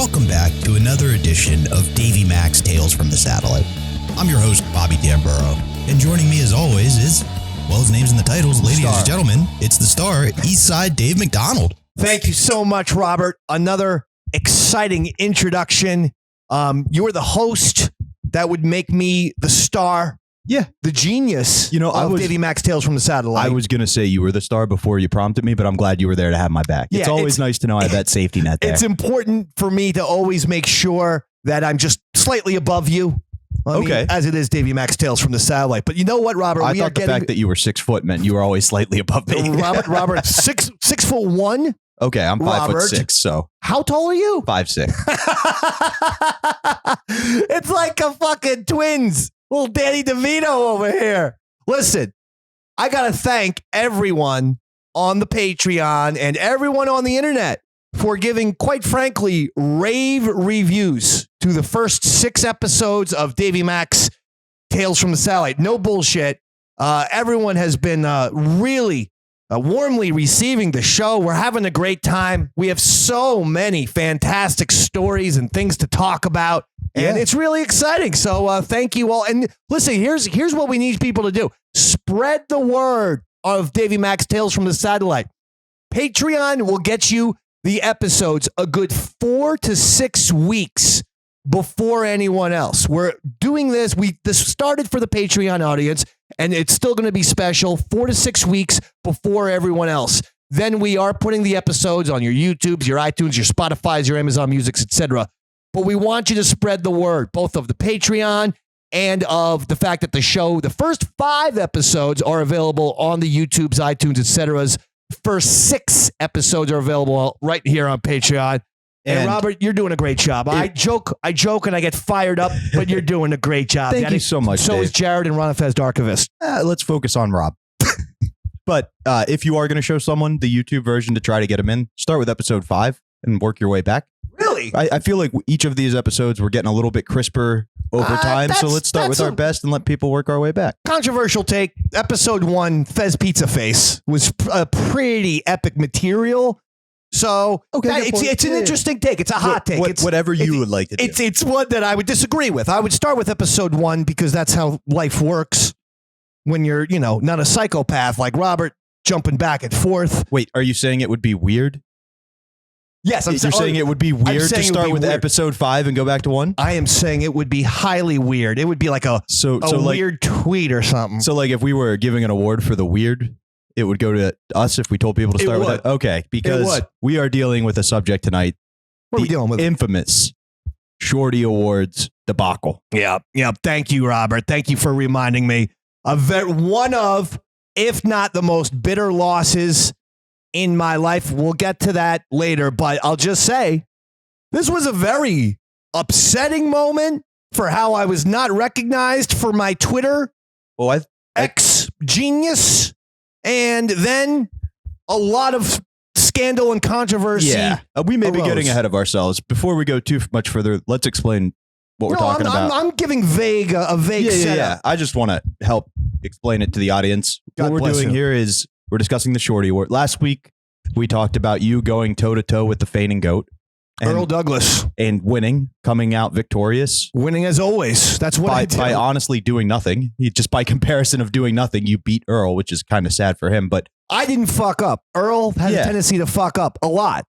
Welcome back to another edition of Davey Mac's Tales from the Satellite. I'm your host, Bobby Damburo, and joining me as always is, well, his name's in the titles, ladies and gentlemen, it's the star, Eastside Dave McDonald. Thank you so much, Robert. Another exciting introduction. You're the host. That would make me the star. Yeah. The genius of Davey Mac's Tales from the Satellite. I was going to say you were the star before you prompted me, but I'm glad you were there to have my back. Yeah, it's always nice to know I have that safety net there. It's important for me to always make sure that I'm just slightly above you. As it is Davey Mac's Tales from the Satellite. But you know what, Robert? I thought the fact that you were 6 foot meant you were always slightly above me. Robert, 6'1". Okay, I'm 5'6", so. How tall are you? 5'6". It's like a fucking twins. Little Danny DeVito over here. Listen, I got to thank everyone on the Patreon and everyone on the internet for giving, quite frankly, rave reviews to the first 6 episodes of Davey Mac's Tales from the Satellite. No bullshit. Everyone has been really warmly receiving the show. We're having a great time. We have so many fantastic stories and things to talk about. And it's really exciting. So thank you all. And listen, here's what we need people to do. Spread the word of Davey Mac's Tales from the Satellite. Patreon will get you the episodes a good 4 to 6 weeks before anyone else. We're doing this. This started for the Patreon audience, and it's still going to be special 4 to 6 weeks before everyone else. Then we are putting the episodes on your YouTubes, your iTunes, your Spotifys, your Amazon Musics, etc. But we want you to spread the word, both of the Patreon and of the fact that the show, the first 5 episodes are available on the YouTubes, iTunes, etc.'s. First 6 episodes are available right here on Patreon. And Robert, you're doing a great job. I joke and I get fired up, but you're doing a great job. Thank you so much, So Dave. is Jared and Ronafez Darkovist. Let's focus on Rob. But if you are going to show someone the YouTube version to try to get them in, start with episode 5 and work your way back. Really? I feel like each of these episodes, we're getting a little bit crisper over time. So let's start with our best and let people work our way back. Controversial take. Episode 1, Fez Pizza Face, was a pretty epic material. So it's an interesting take. It's a hot take. Whatever you would like to do. It's one that I would disagree with. I would start with episode 1 because that's how life works when you're, not a psychopath like Robert jumping back and forth. Wait, are you saying it would be weird? Yes, you're saying it would be weird to start with episode 5 and go back to 1? I am saying it would be highly weird. It would be like a weird tweet or something. So like if we were giving an award for the weird, it would go to us if we told people to start with it. Okay, because we are dealing with a subject tonight. What are we dealing with? Infamous Shorty Awards debacle. Yeah. Thank you, Robert. Thank you for reminding me. One of, if not the most bitter losses in my life. We'll get to that later, but I'll just say this was a very upsetting moment for how I was not recognized for my Twitter ex-genius, and then a lot of scandal and controversy. Yeah, we may be getting ahead of ourselves. Before we go too much further, let's explain what we're talking about. I'm giving a vague setup. Yeah. I just want to help explain it to the audience. What we're doing here is we're discussing the Shorty Award. Last week, we talked about you going toe-to-toe with the fainting goat. Earl Douglas. And winning, coming out victorious. Winning as always. That's what I did. By honestly doing nothing. Just by comparison of doing nothing, you beat Earl, which is kind of sad for him. But I didn't fuck up. Earl has a tendency to fuck up a lot.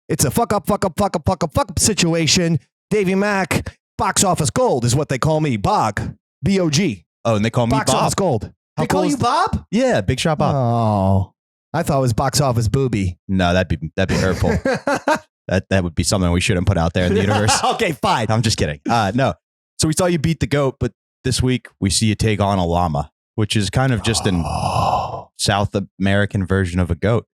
It's a fuck up situation. Davey Mac, box office gold is what they call me. Bog. B-O-G. Oh, and they call me box Bob. Box office gold. They call you Bob? Yeah, Big Shot Bob. Oh, I thought it was box office booby. No, that'd be hurtful. That would be something we shouldn't put out there in the universe. Okay, fine. I'm just kidding. No. So we saw you beat the goat, but this week we see you take on a llama, which is kind of just an South American version of a goat,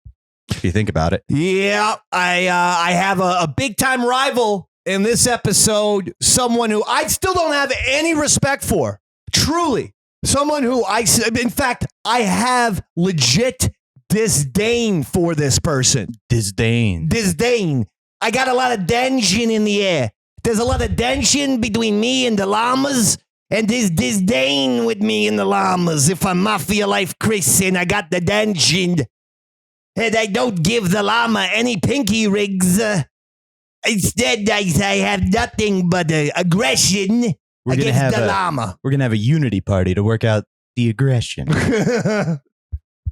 if you think about it. Yeah, I have a big time rival in this episode, someone who I still don't have any respect for. Truly. Someone who in fact, I have legit disdain for this person. Disdain. I got a lot of tension in the air. There's a lot of tension between me and the llamas, and there's disdain with me and the llamas. If I'm Mafia Life Chris and I got the tension, and I don't give the llama any pinky rigs, Instead, I have nothing but aggression against the llama. We're gonna have a unity party to work out the aggression.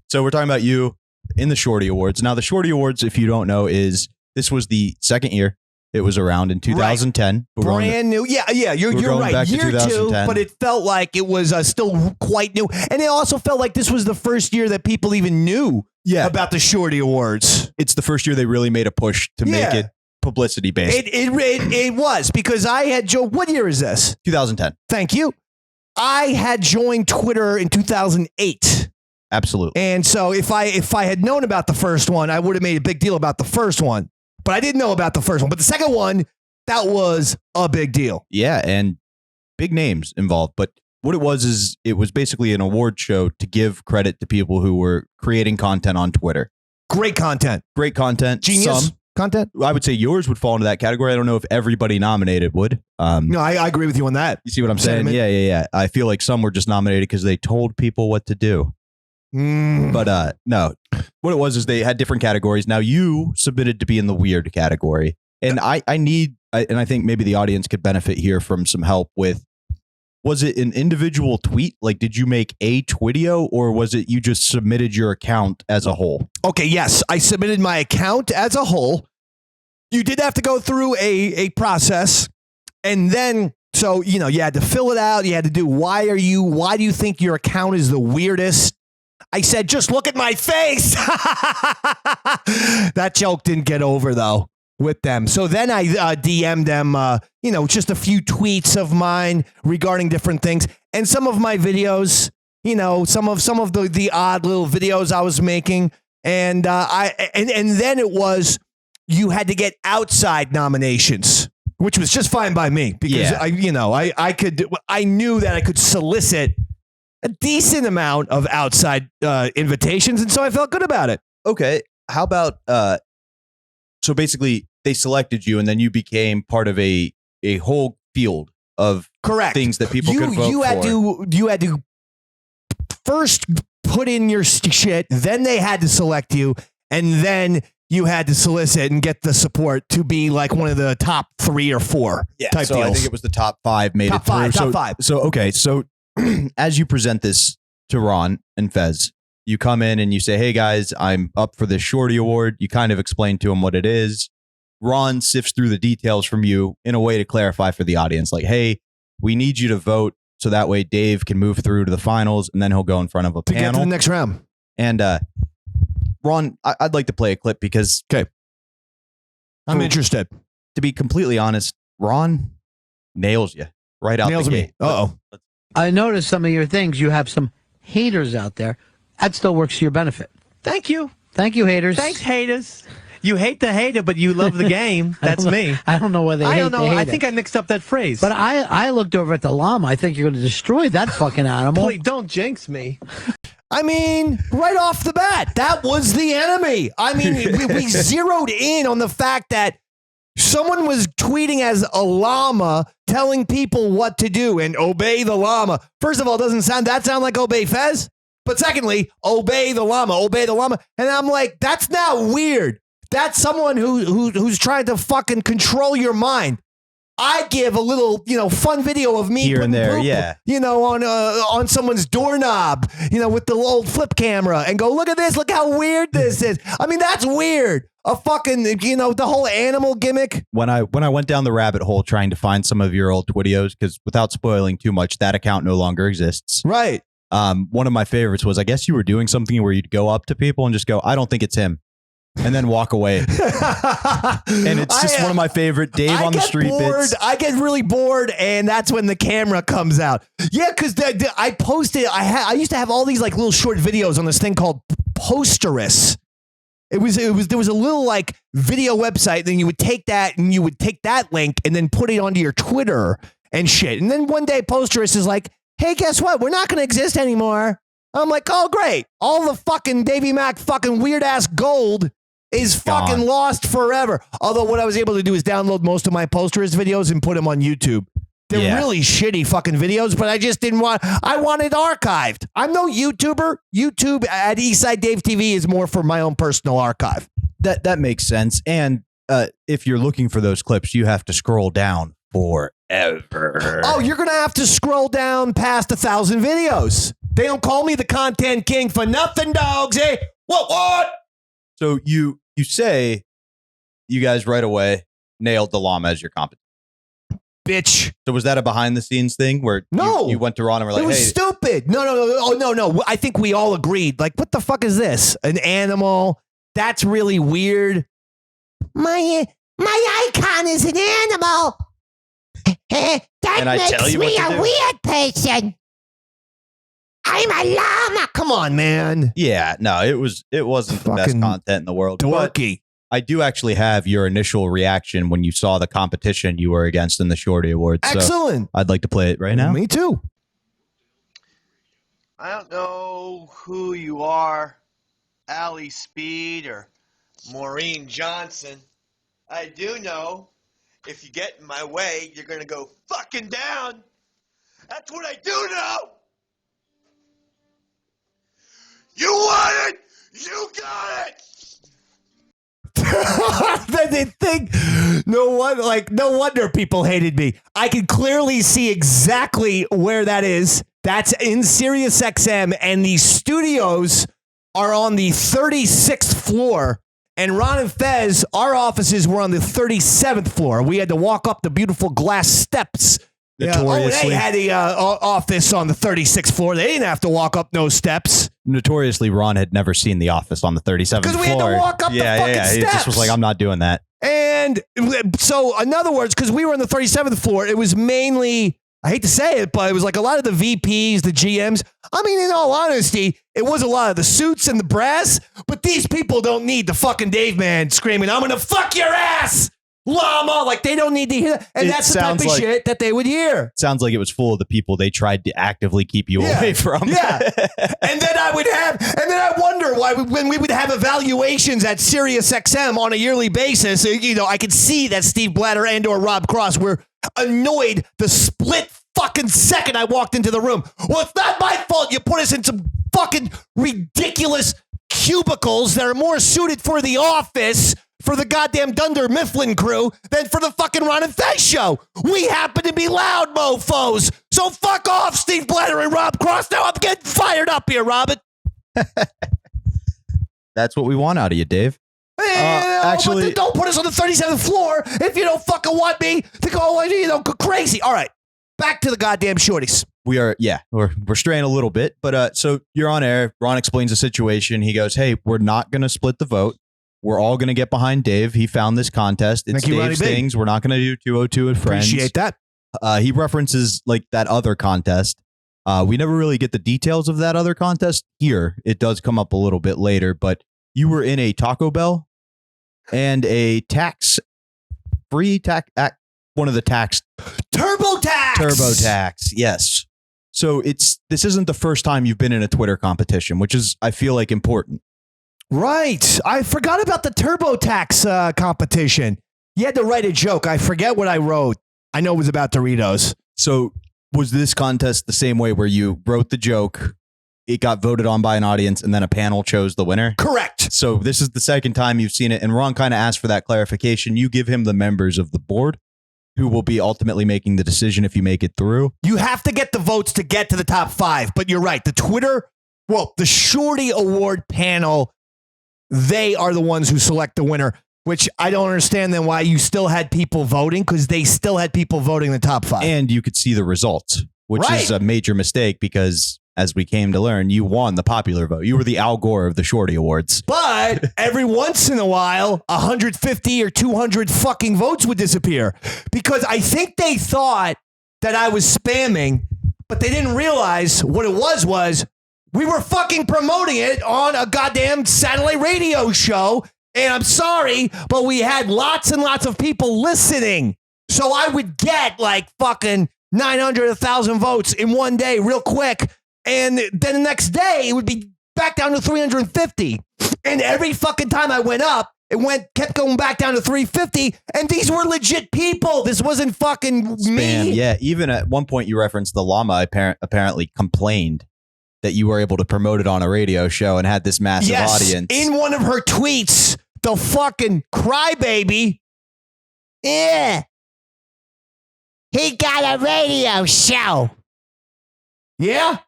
So we're talking about you in the Shorty Awards. Now, the Shorty Awards, if you don't know, this was the second year. It was around in 2010. Right. Brand new. Yeah, you're right. Back to Year 2, but it felt like it was still quite new. And it also felt like this was the first year that people even knew about the Shorty Awards. It's the first year they really made a push to make it publicity based. It was, because I had joined. What year is this? 2010. Thank you. I had joined Twitter in 2008. Absolutely. And so if I had known about the first one, I would have made a big deal about the first one. But I didn't know about the first one. But the second one, that was a big deal. Yeah, and big names involved. But what it was is it was basically an award show to give credit to people who were creating content on Twitter. Great content. Great content. Genius content. I would say yours would fall into that category. I don't know if everybody nominated would. No, I agree with you on that. You see what I'm saying? Yeah. I feel like some were just nominated because they told people what to do. But no, what it was is they had different categories. Now you submitted to be in the weird category, and I think maybe the audience could benefit here from some help with. Was it an individual tweet? Like, did you make a Twitio, or was it you just submitted your account as a whole? Okay, yes, I submitted my account as a whole. You did have to go through a process, and then so you had to fill it out. You had to do why do you think your account is the weirdest? I said, just look at my face. That joke didn't get over, though, with them. So then I DM'd them, just a few tweets of mine regarding different things. And some of my videos, some of the odd little videos I was making. And then it was, you had to get outside nominations, which was just fine by me because I knew that I could solicit a decent amount of outside invitations, and so I felt good about it. Okay, how about so basically they selected you, and then you became part of a whole field of things that people could vote for. You had to first put in your shit, then they had to select you, and then you had to solicit and get the support to be like one of the top 3 or 4 type so deals. I think it was the top 5 made top it through. Top five. So okay, so as you present this to Ron and Fez, you come in and you say, hey guys, I'm up for this Shorty Award. You kind of explain to him what it is. Ron sifts through the details from you in a way to clarify for the audience. Like, hey, we need you to vote so that way Dave can move through to the finals and then he'll go in front of a panel. To get to the next round. And Ron, I'd like to play a clip because... Okay. I'm interested. To be completely honest, Ron nails you right out the gate. Uh-oh. I noticed some of your things. You have some haters out there. That still works to your benefit. Thank you. Thank you, haters. Thanks, haters. You hate the hater, but you love the game. That's me. I don't know why they hate the hater. I think I mixed up that phrase. But I looked over at the llama. I think you're going to destroy that fucking animal. Please don't jinx me. I mean, right off the bat, that was the enemy. I mean, we zeroed in on the fact that someone was tweeting as a llama telling people what to do and obey the llama. First of all, doesn't sound like obey Fez? But secondly, obey the llama. And I'm like, that's not weird. That's someone who's trying to fucking control your mind. I give a little, fun video of me here and there, on someone's doorknob, with the old flip camera and go, look at this, look how weird this is. I mean, that's weird. A fucking, the whole animal gimmick. When I went down the rabbit hole trying to find some of your old Twittios, because without spoiling too much, that account no longer exists. Right. One of my favorites was, I guess you were doing something where you'd go up to people and just go, I don't think it's him. And then walk away. And it's just one of my favorite. Dave on the street bits. I get really bored, and that's when the camera comes out. Yeah, because I posted. I used to have all these like little short videos on this thing called Posterous. There was a little like video website. Then you would take that and you would take that link and then put it onto your Twitter and shit. And then one day Posterous is like, hey, guess what? We're not going to exist anymore. I'm like, oh great! All the fucking Davey Mac fucking weird ass gold is fucking lost forever. Although what I was able to do is download most of my Posterous videos and put them on YouTube. They're really shitty fucking videos, but I just didn't want... I wanted archived. I'm no YouTuber. YouTube at Eastside Dave TV is more for my own personal archive. That makes sense. And if you're looking for those clips, you have to scroll down forever. Oh, you're going to have to scroll down past 1,000 videos. They don't call me the content king for nothing, dogs. Hey, what? So you say you guys right away nailed the llama as your competition. Bitch. So was that a behind the scenes thing where you went to Ron and were like, it was hey, stupid. No. Oh, no. I think we all agreed. Like, what the fuck is this? An animal? That's really weird. My icon is an animal. That makes me a weird person. I'm a llama. Come on, man. Yeah, no, it wasn't the best content in the world. Dorky. I do actually have your initial reaction when you saw the competition you were against in the Shorty Awards. Excellent. So I'd like to play it right now. Me too. I don't know who you are, Allie Speed or Maureen Johnson. I do know if you get in my way, you're going to go fucking down. That's what I do know. You want it? You got it. They think no wonder people hated me. I can clearly see exactly where that is. That's in Sirius XM, and the studios are on the 36th floor. And Ron and Fez, our offices were on the 37th floor. We had to walk up the beautiful glass steps. Notoriously, they had the office on the 36th floor. They didn't have to walk up no steps. Notoriously, Ron had never seen the office on the 37th floor. Because we had to walk up the fucking steps. He just was like, I'm not doing that. And so, in other words, because we were on the 37th floor, it was mainly, I hate to say it, but it was like a lot of the VPs, the GMs. I mean, in all honesty, it was a lot of the suits and the brass, but these people don't need the fucking Dave man screaming, I'm going to fuck your ass, llama. Like, they don't need to hear that. And that's the type of shit that they would hear. Sounds like it was full of the people they tried to actively keep you away from. Yeah. And then I wonder why when we would have evaluations at Sirius XM on a yearly basis, I could see that Steve Blatter and or Rob Cross were annoyed the split fucking second I walked into the room. Well, it's not my fault you put us in some fucking ridiculous cubicles that are more suited for the office for the goddamn Dunder Mifflin crew than for the fucking Ron and Fez show. We happen to be loud mofos. So fuck off, Steve Blatter and Rob Cross. Now I'm getting fired up here, Robin. That's what we want out of you, Dave. Actually, don't put us on the 37th floor if you don't fucking want me to go, go crazy. All right, back to the goddamn shorties. We're straying a little bit, but so you're on air. Ron explains the situation. He goes, "Hey, we're not going to split the vote. We're all going to get behind Dave. He found this contest. It's Dave's things. We're not going to do 202 with friends." Appreciate that. He references like that other contest. We never really get the details of that other contest here. It does come up a little bit later, but you were in a Taco Bell and a one of the tax TurboTax. Yes. So this isn't the first time you've been in a Twitter competition, which is, I feel like, important. Right. I forgot about the TurboTax competition. You had to write a joke. I forget what I wrote. I know it was about Doritos. So was this contest the same way where you wrote the joke, it got voted on by an audience, and then a panel chose the winner? Correct. So this is the second time you've seen it, and Ron kind of asked for that clarification. You give him the members of the board who will be ultimately making the decision if you make it through. You have to get the votes to get to the top 5, but you're right. The Shorty Award panel, they are the ones who select the winner, which I don't understand then why you still had people voting, because they still had people voting in the top 5. And you could see the results, which is a major mistake because, as we came to learn, you won the popular vote. You were the Al Gore of the Shorty Awards. But every once in a while, 150 or 200 fucking votes would disappear, because I think they thought that I was spamming, but they didn't realize what it was we were fucking promoting it on a goddamn satellite radio show. And I'm sorry, but we had lots and lots of people listening. So I would get like fucking 900, 1,000 votes in one day real quick. And then the next day it would be back down to 350. And every fucking time I went up, kept going back down to 350. And these were legit people. This wasn't fucking me. Yeah. Even at one point you referenced the llama apparently complained that you were able to promote it on a radio show and had this massive audience. In one of her tweets, the fucking crybaby. Yeah. He got a radio show. Yeah?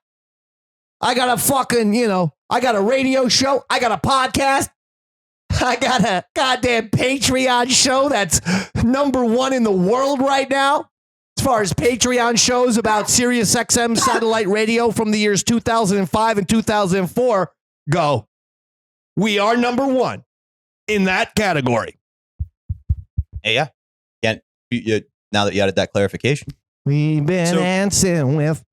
I got a fucking, I got a radio show. I got a podcast. I got a goddamn Patreon show that's #1 in the world right now. As far as Patreon shows about Sirius XM satellite radio from the years 2005 and 2004 go. We are #1 in that category. Hey, yeah. Now that you added that clarification. We've been dancing with.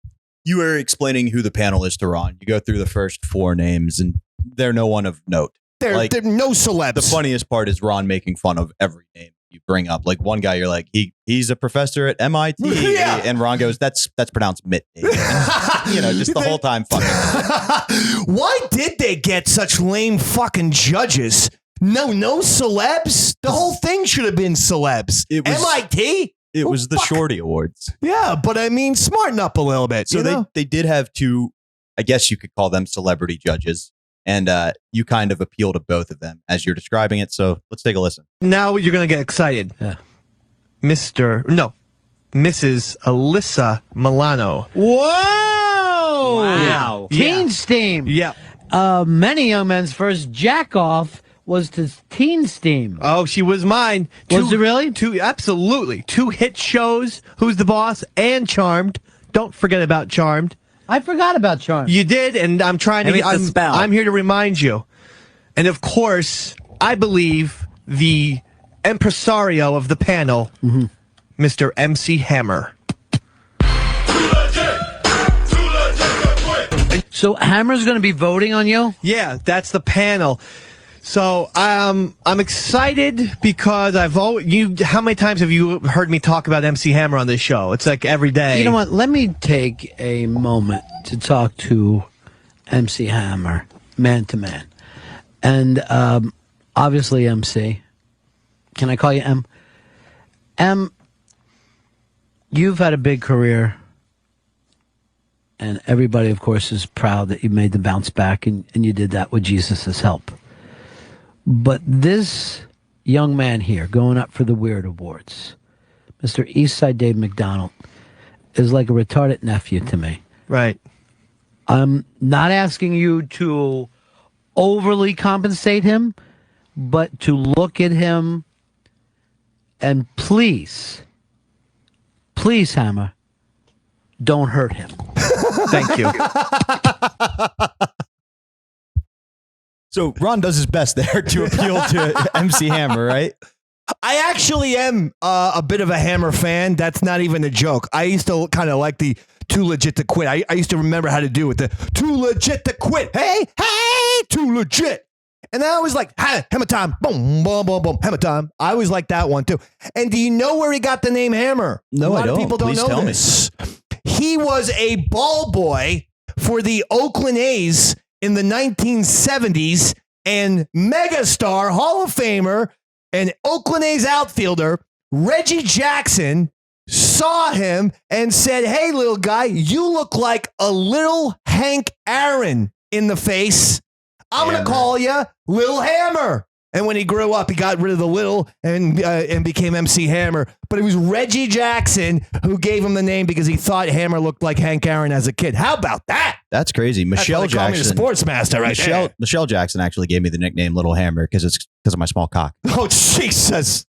You were explaining who the panel is to Ron. You go through the first 4 names, and they're no one of note. They're no celebs. The funniest part is Ron making fun of every name you bring up. Like one guy, you're like, he's a professor at MIT. Yeah. And Ron goes, that's pronounced Mitt. Just the whole time fucking. Why did they get such lame fucking judges? No celebs. The whole thing should have been celebs. MIT? It was the Shorty Awards. Yeah, but I mean, smarten up a little bit. So they did have 2, I guess you could call them celebrity judges. And you kind of appeal to both of them as you're describing it. So let's take a listen. Now you're going to get excited. Yeah. Mrs. Alyssa Milano. Whoa! Wow. Teen Steam. Yeah. Many young men's first jack-off was to Teen Steam. Oh, she was mine. Was it really? Absolutely. 2 hit shows, Who's the Boss and Charmed. Don't forget about Charmed. I forgot about Charmed. You did, and I'm trying to. I'm here to remind you. And of course, I believe the impresario of the panel, Mr. MC Hammer. So Hammer's going to be voting on you? Yeah, that's the panel. So I'm excited because how many times have you heard me talk about MC Hammer on this show? It's like every day. You know what? Let me take a moment to talk to MC Hammer, man to man. And obviously, MC. Can I call you M? M, you've had a big career. And everybody, of course, is proud that you made the bounce back and you did that with Jesus' help. But this young man here, going up for the Weird Awards, Mr. Eastside Dave McDonald, is like a retarded nephew to me. Right. I'm not asking you to overly compensate him, but to look at him and please, Hammer, don't hurt him. Thank you. So Ron does his best there to appeal to MC Hammer, right? I actually am a bit of a Hammer fan. That's not even a joke. I used to kind of like the Too Legit to Quit. I used to remember how to do it. The Too Legit to Quit. Hey, too legit. And then I was like, Hammer time. Boom, boom, boom, boom. Hammer time. I always like that one too. And do you know where he got the name Hammer? No, a lot I don't. of people don't Please know tell this. He was a ball boy for the Oakland A's in the 1970s and megastar, Hall of Famer, and Oakland A's outfielder Reggie Jackson saw him and said, "Hey, little guy, you look like a little Hank Aaron in the face. I'm going to call you Lil Hammer." And when he grew up, he got rid of the little and became MC Hammer. But it was Reggie Jackson who gave him the name because he thought Hammer looked like Hank Aaron as a kid. How about that? That's crazy. Michelle That's why they call me the Jackson, sports master, right there. Michelle Jackson actually gave me the nickname Little Hammer because of my small cock. Oh, Jesus.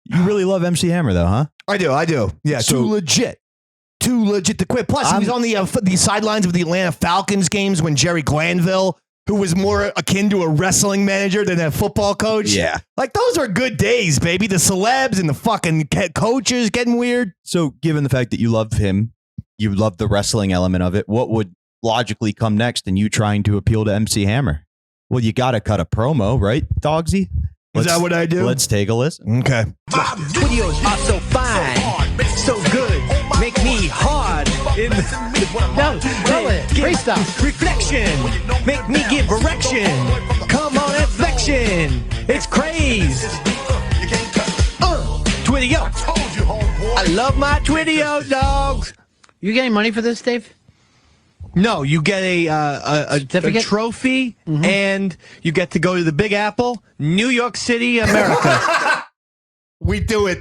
You really love MC Hammer, though, huh? I do. Yeah, So- too legit to quit. Plus, he was on the sidelines of the Atlanta Falcons games when Jerry Glanville, who was more akin to a wrestling manager than a football coach. Yeah. Like, those are good days, baby. The celebs and the fucking coaches getting weird. So, given the fact that you love him, you love the wrestling element of it, what would logically come next in you trying to appeal to MC Hammer? Well, you got to cut a promo, right, Dogsy? Is that what I do? Let's take a listen. Okay. Videos are so fine, so good, make me hard. Freestyle. Reflection, make me give erection. Come on, inflection, it's craze. Twitty-o. I love my Twitty-o, dogs. You getting money for this, Dave? No, you get a trophy, and you get to go to the Big Apple, New York City, America. We do it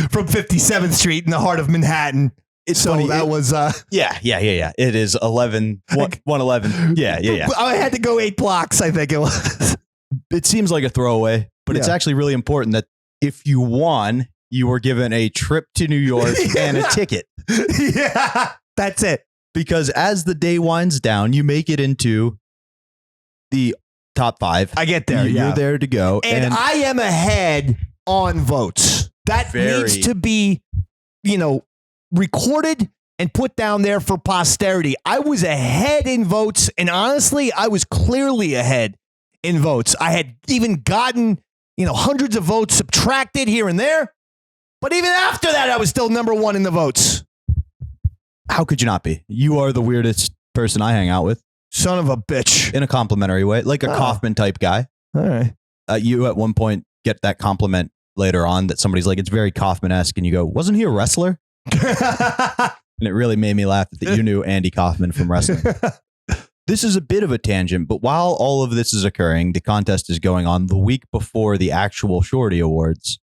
from 57th Street in the heart of Manhattan. It's funny. That was yeah. It is 111. Yeah. I had to go 8 blocks, I think it was. It seems like a throwaway, but it's actually really important that if you won, you were given a trip to New York and a ticket. Yeah, that's it. Because as the day winds down, you make it into the top 5. I get there. You're there to go. And I am ahead on votes. That needs to be, recorded and put down there for posterity. I was ahead in votes, and honestly, I was clearly ahead in votes. I had even gotten, hundreds of votes subtracted here and there. But even after that, I was still number 1 in the votes. How could you not be? You are the weirdest person I hang out with. Son of a bitch. In a complimentary way, like a Kaufman type guy. All right. You at one point get that compliment later on that somebody's like, it's very Kaufman-esque. And you go, wasn't he a wrestler? And it really made me laugh that you knew Andy Kaufman from wrestling. This is a bit of a tangent, but while all of this is occurring, the contest is going on the week before the actual Shorty Awards.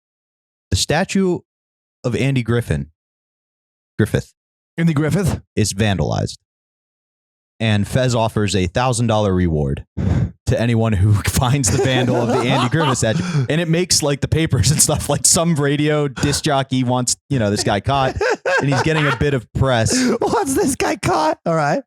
The statue of Andy Griffith is vandalized. And Fez offers a $1,000 reward to anyone who finds the vandal of the Andy Griffith statue. And it makes like the papers and stuff, like some radio disc jockey wants, this guy caught, and he's getting a bit of press. Wants this guy caught? All right.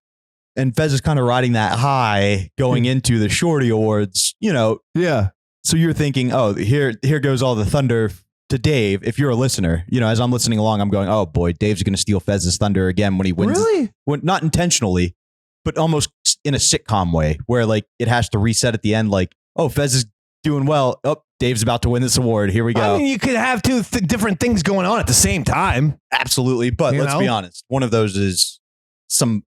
And Fez is kind of riding that high going into the Shorty Awards, Yeah. So you're thinking, oh, here goes all the thunder to Dave. If you're a listener, as I'm listening along, I'm going, oh boy, Dave's going to steal Fez's thunder again when he wins. Really? Not intentionally, but almost in a sitcom way where like it has to reset at the end. Like, oh, Fez is doing well. Oh, Dave's about to win this award. Here we go. I mean, you could have two different things going on at the same time. Absolutely. But let's be honest. One of those is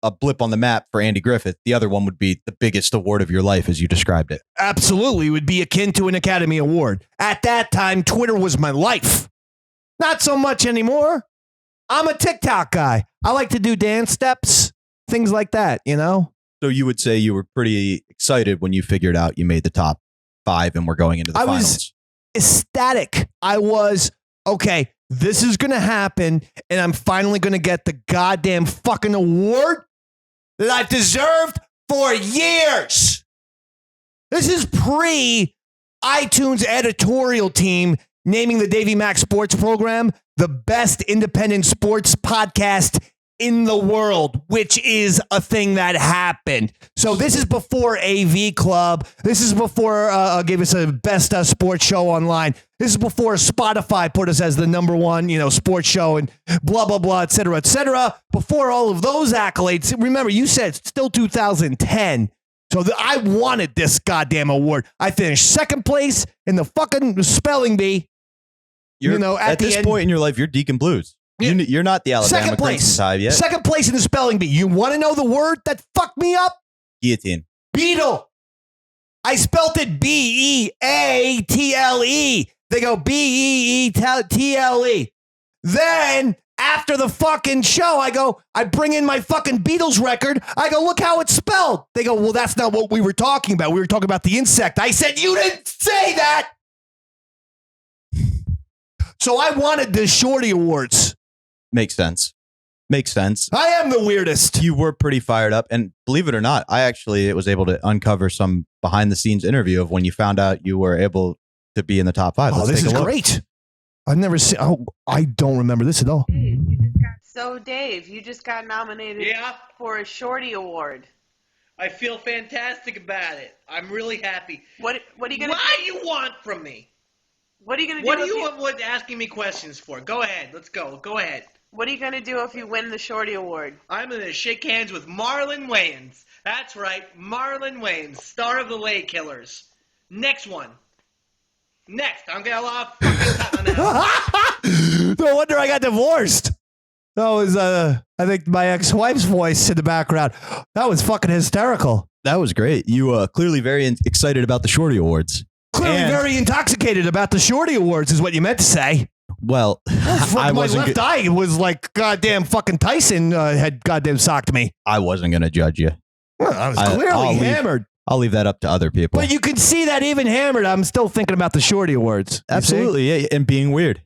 a blip on the map for Andy Griffith. The other one would be the biggest award of your life, as you described it. Absolutely. It would be akin to an Academy Award. At that time, Twitter was my life. Not so much anymore. I'm a TikTok guy. I like to do dance steps, things like that, So you would say you were pretty excited when you figured out you made the top 5 and we're going into the finals. I was ecstatic. I was, okay, this is going to happen, and I'm finally going to get the goddamn fucking award that I've deserved for years. This is pre-iTunes editorial team naming the Davey Mac Sports Program the best independent sports podcast in the world, which is a thing that happened. So this is before AV Club. This is before gave us a best sports show online. This is before Spotify put us as the number 1, sports show and blah, blah, blah, et cetera, et cetera. Before all of those accolades, remember, you said it's still 2010. So I wanted this goddamn award. I finished second place in the fucking spelling bee. At this point in your life, you're Deacon Blues. You're not the Alabama Crimson Tide yet. Second place in the spelling bee. You want to know the word that fucked me up? Guillotine. Beetle. I spelt it Beatle. They go Beetle. Then after the fucking show, I bring in my fucking Beatles record. I go, look how it's spelled. They go, well, that's not what we were talking about. We were talking about the insect. I said, you didn't say that. So I wanted the Shorty Awards. Makes sense. I am the weirdest. You were pretty fired up. And believe it or not, I actually was able to uncover some behind the scenes interview of when you found out you were able to be in the top 5. This is great. I've never seen. Oh, I don't remember this at all. Dave, you just got nominated for a Shorty Award. I feel fantastic about it. I'm really happy. What are you gonna? What do you want from me? What are you gonna do? What are you asking me questions for? Go ahead. Let's go. Go ahead. What are you gonna do if you win the Shorty Award? I'm gonna shake hands with Marlon Wayans. That's right, Marlon Wayans, star of the Lay Killers. Next one. Next, I'm gonna lot of fucking time on that. No wonder I got divorced. That was, I think, my ex-wife's voice in the background. That was fucking hysterical. That was great. You clearly very excited about the Shorty Awards. Clearly very intoxicated about the Shorty Awards is what you meant to say. Well, my left eye was like goddamn fucking Tyson had goddamn socked me. I wasn't going to judge you. Well, I was clearly hammered. I'll leave that up to other people. But you can see that even hammered, I'm still thinking about the Shorty Awards. Absolutely, yeah, and being weird.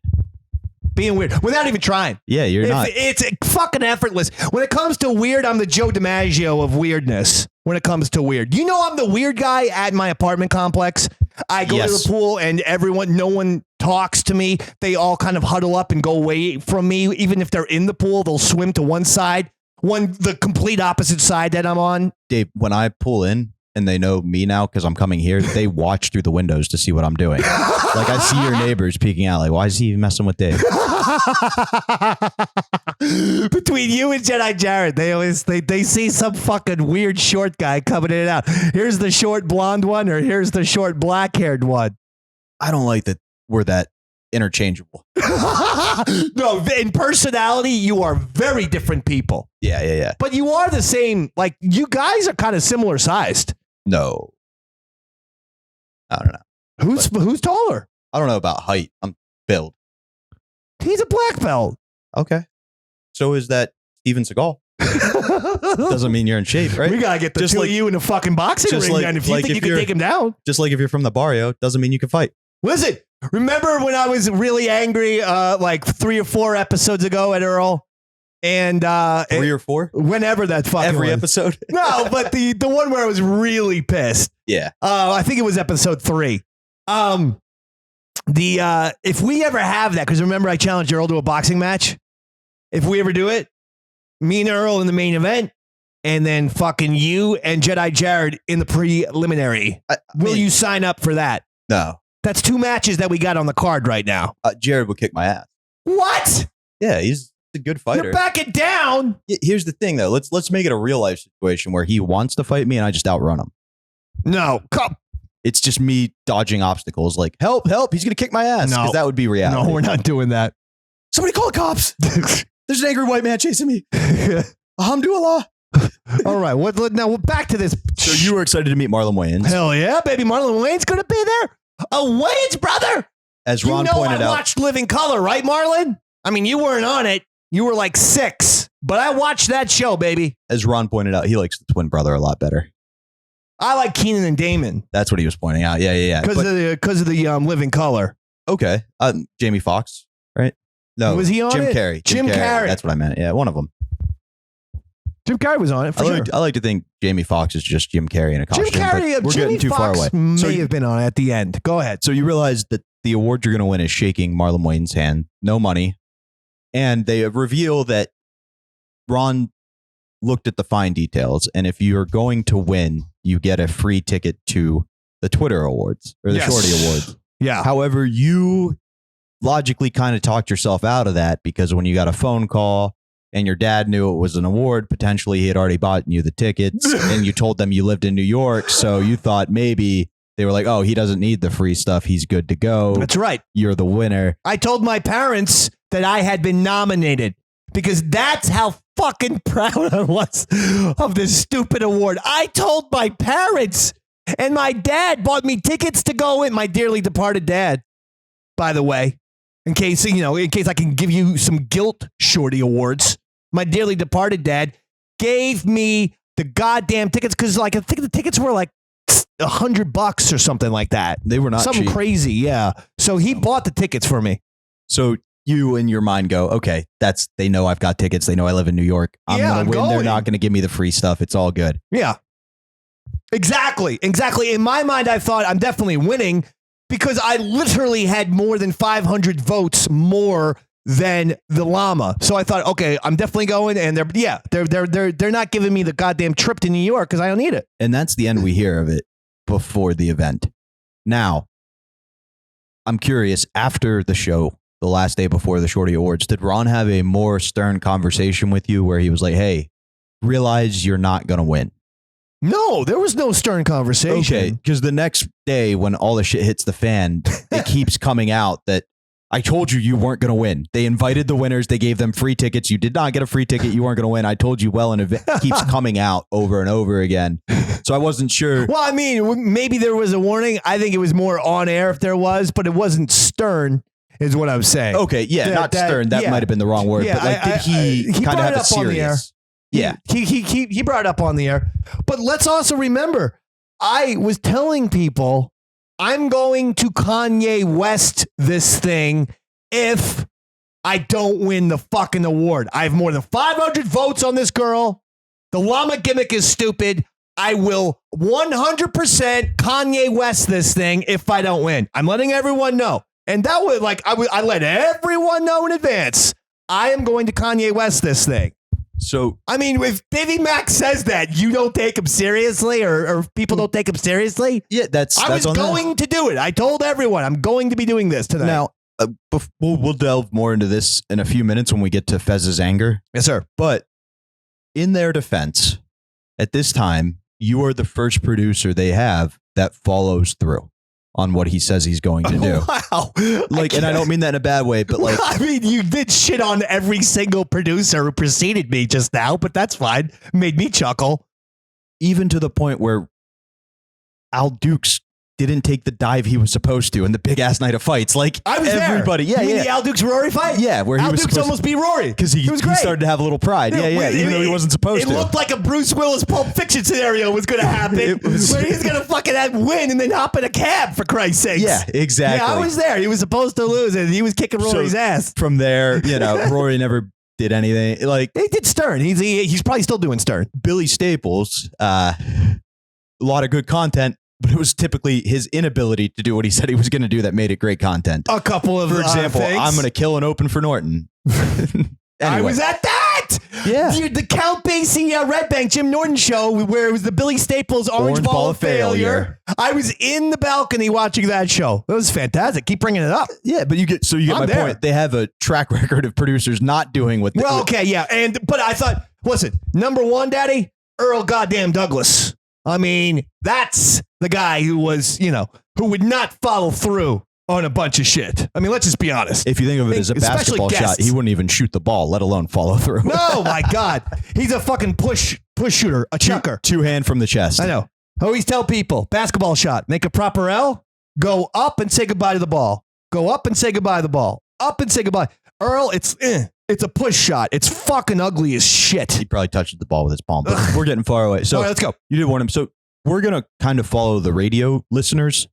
Being weird without even trying. Yeah, you're not. It's fucking effortless. When it comes to weird, I'm the Joe DiMaggio of weirdness. When it comes to weird, you know, I'm the weird guy at my apartment complex. I go to the pool and no one talks to me. They all kind of huddle up and go away from me. Even if they're in the pool, they'll swim to one side, the complete opposite side that I'm on. Dave, when I pull in and they know me now because I'm coming here, they watch through the windows to see what I'm doing. Like I see your neighbors peeking out like, why is he messing with Dave? Between you and Jedi Jared, they see some fucking weird short guy coming in and out. Here's the short blonde one, or here's the short black haired one. I don't like that we're that interchangeable. No, in personality, you are very different people. Yeah. But you are the same. Like you guys are kind of similar sized. No, I don't know. Who's taller? I don't know about height. I'm built. He's a black belt. Okay. So is that Steven Seagal. Doesn't mean you're in shape, right? We gotta get the two of you in a fucking boxing ring. Then if you think you can take him down, just like if you're from the barrio, doesn't mean you can fight. Listen, remember when I was really angry, like 3 or 4 episodes ago at Earl, and 3 or 4, whenever that fucking every was. episode. No, but the one where I was really pissed. Yeah. I think it was episode 3. If we ever have that, because remember I challenged Earl to a boxing match. If we ever do it, me and Earl in the main event, and then fucking you and Jedi Jared in the preliminary. Will you sign up for that? No. That's 2 matches that we got on the card right now. Jared would kick my ass. What? Yeah, he's a good fighter. You're backing down. Here's the thing, though. Let's make it a real life situation where he wants to fight me and I just outrun him. No, come. It's just me dodging obstacles. Like help! He's gonna kick my ass. Because that would be reality. No, we're not doing that. Somebody call the cops. There's an angry white man chasing me. Alhamdulillah. All right. Now back to this. So you were excited to meet Marlon Wayans? Hell yeah, baby! Marlon Wayans gonna be there. A Wayans brother. As Ron pointed out, I watched Living Color, right, Marlon? I mean, you weren't on it. You were like 6, but I watched that show, baby. As Ron pointed out, he likes the twin brother a lot better. I like Keenan and Damon. That's what he was pointing out. Yeah. Because of the Living Color. Okay. Jamie Foxx, right? No. Was he on Jim it? Carrey. Jim Carrey. That's what I meant. Yeah, one of them. Jim Carrey was on it for sure. I like to think Jamie Foxx is just Jim Carrey in a costume. Jim Carrey, we're getting too far away. May have been on it at the end. Go ahead. So you realize that the award you're going to win is shaking Marlon Wayans' hand. No money. And they reveal that Ron looked at the fine details. And if you're going to win, you get a free ticket to the Twitter Awards or the Shorty Awards. Yeah. However, you logically kind of talked yourself out of that because when you got a phone call and your dad knew it was an award, potentially he had already bought you the tickets and you told them you lived in New York. So you thought maybe they were like, oh, he doesn't need the free stuff. He's good to go. That's right. You're the winner. I told my parents that I had been nominated because that's how fucking proud I was of this stupid award. I told my parents, and my dad bought me tickets to go in. My dearly departed dad, by the way, in case I can give you some guilt, Shorty Awards. My dearly departed dad gave me the goddamn tickets because, I think the tickets were like $100 or something like that. They were not something cheap. Crazy, yeah. So he bought the tickets for me. So you in your mind go, okay, they know I've got tickets. They know I live in New York. I'm going to win. They're not going to give me the free stuff. It's all good. Yeah. Exactly. In my mind, I thought I'm definitely winning because I literally had more than 500 votes more than the llama. So I thought, okay, I'm definitely going. And they're not giving me the goddamn trip to New York because I don't need it. And that's the end we hear of it before the event. Now, I'm curious, after the show, the last day before the Shorty Awards, did Ron have a more stern conversation with you where he was like, hey, realize you're not going to win? No, there was no stern conversation. Okay, because the next day when all the shit hits the fan, it keeps coming out that I told you weren't going to win. They invited the winners. They gave them free tickets. You did not get a free ticket. You weren't going to win. I told you well in advance. It keeps coming out over and over again. So I wasn't sure. Well, I mean, maybe there was a warning. I think it was more on air if there was, but it wasn't stern. is what I'm saying. Okay, yeah, not stern. That might have been the wrong word. Yeah, but like, did he kind of have a serious? Yeah, he brought it up on the air. But let's also remember, I was telling people I'm going to Kanye West this thing if I don't win the fucking award. I have more than 500 votes on this girl. The llama gimmick is stupid. I will 100% Kanye West this thing if I don't win. I'm letting everyone know. And that was like, I let everyone know in advance. I am going to Kanye West this thing. So, I mean, if Davey Mac says that, you don't take him seriously or people don't take him seriously. Yeah, I was going to do it. I told everyone I'm going to be doing this tonight. Now, we'll delve more into this in a few minutes when we get to Fez's anger. Yes, sir. But in their defense, at this time, you are the first producer they have that follows through on what he says he's going to do. Wow. And I don't mean that in a bad way, but like, I mean, you did shit on every single producer who preceded me just now, but that's fine. Made me chuckle. Even to the point where Al Dukes didn't take the dive he was supposed to in the big ass night of fights. Like, I was everybody. There. Yeah, you mean yeah. the Al Dukes Rory fight? Yeah, where Al he was Dukes almost beat Rory because he started to have a little pride. Yeah. Even though he wasn't supposed to. It looked like a Bruce Willis Pulp Fiction scenario was going to happen, where he's going to fucking win and then hop in a cab for Christ's sakes. Yeah, exactly. Yeah, I was there. He was supposed to lose, and he was kicking Rory's ass. From there, Rory never did anything. Like, he did Stern. He's probably still doing Stern. Billy Staples, a lot of good content. But it was typically his inability to do what he said he was going to do that made it great content. A couple of, for example, things. I'm going to kill and open for Norton. Anyway. I was at that. Yeah. The Count Basie Red Bank Jim Norton show where it was the Billy Staples Orange Ball of Failure. I was in the balcony watching that show. It was fantastic. Keep bringing it up. Yeah, but you get my point. They have a track record of producers not doing what. Well, okay, yeah, but I thought, listen, number one, Daddy, Earl goddamn Douglas. I mean, that's the guy who was, who would not follow through on a bunch of shit. I mean, let's just be honest. If you think of it as a basketball shot, he wouldn't even shoot the ball, let alone follow through. No, my God. He's a fucking push shooter, a chucker. Two hand from the chest. I know. I always tell people, basketball shot, make a proper L, go up and say goodbye to the ball. Go up and say goodbye to the ball. Up and say goodbye. Earl, it's a push shot. It's fucking ugly as shit. He probably touched the ball with his palm, but we're getting far away. So all right, let's go. You did warn him. So we're going to kind of follow the radio listeners'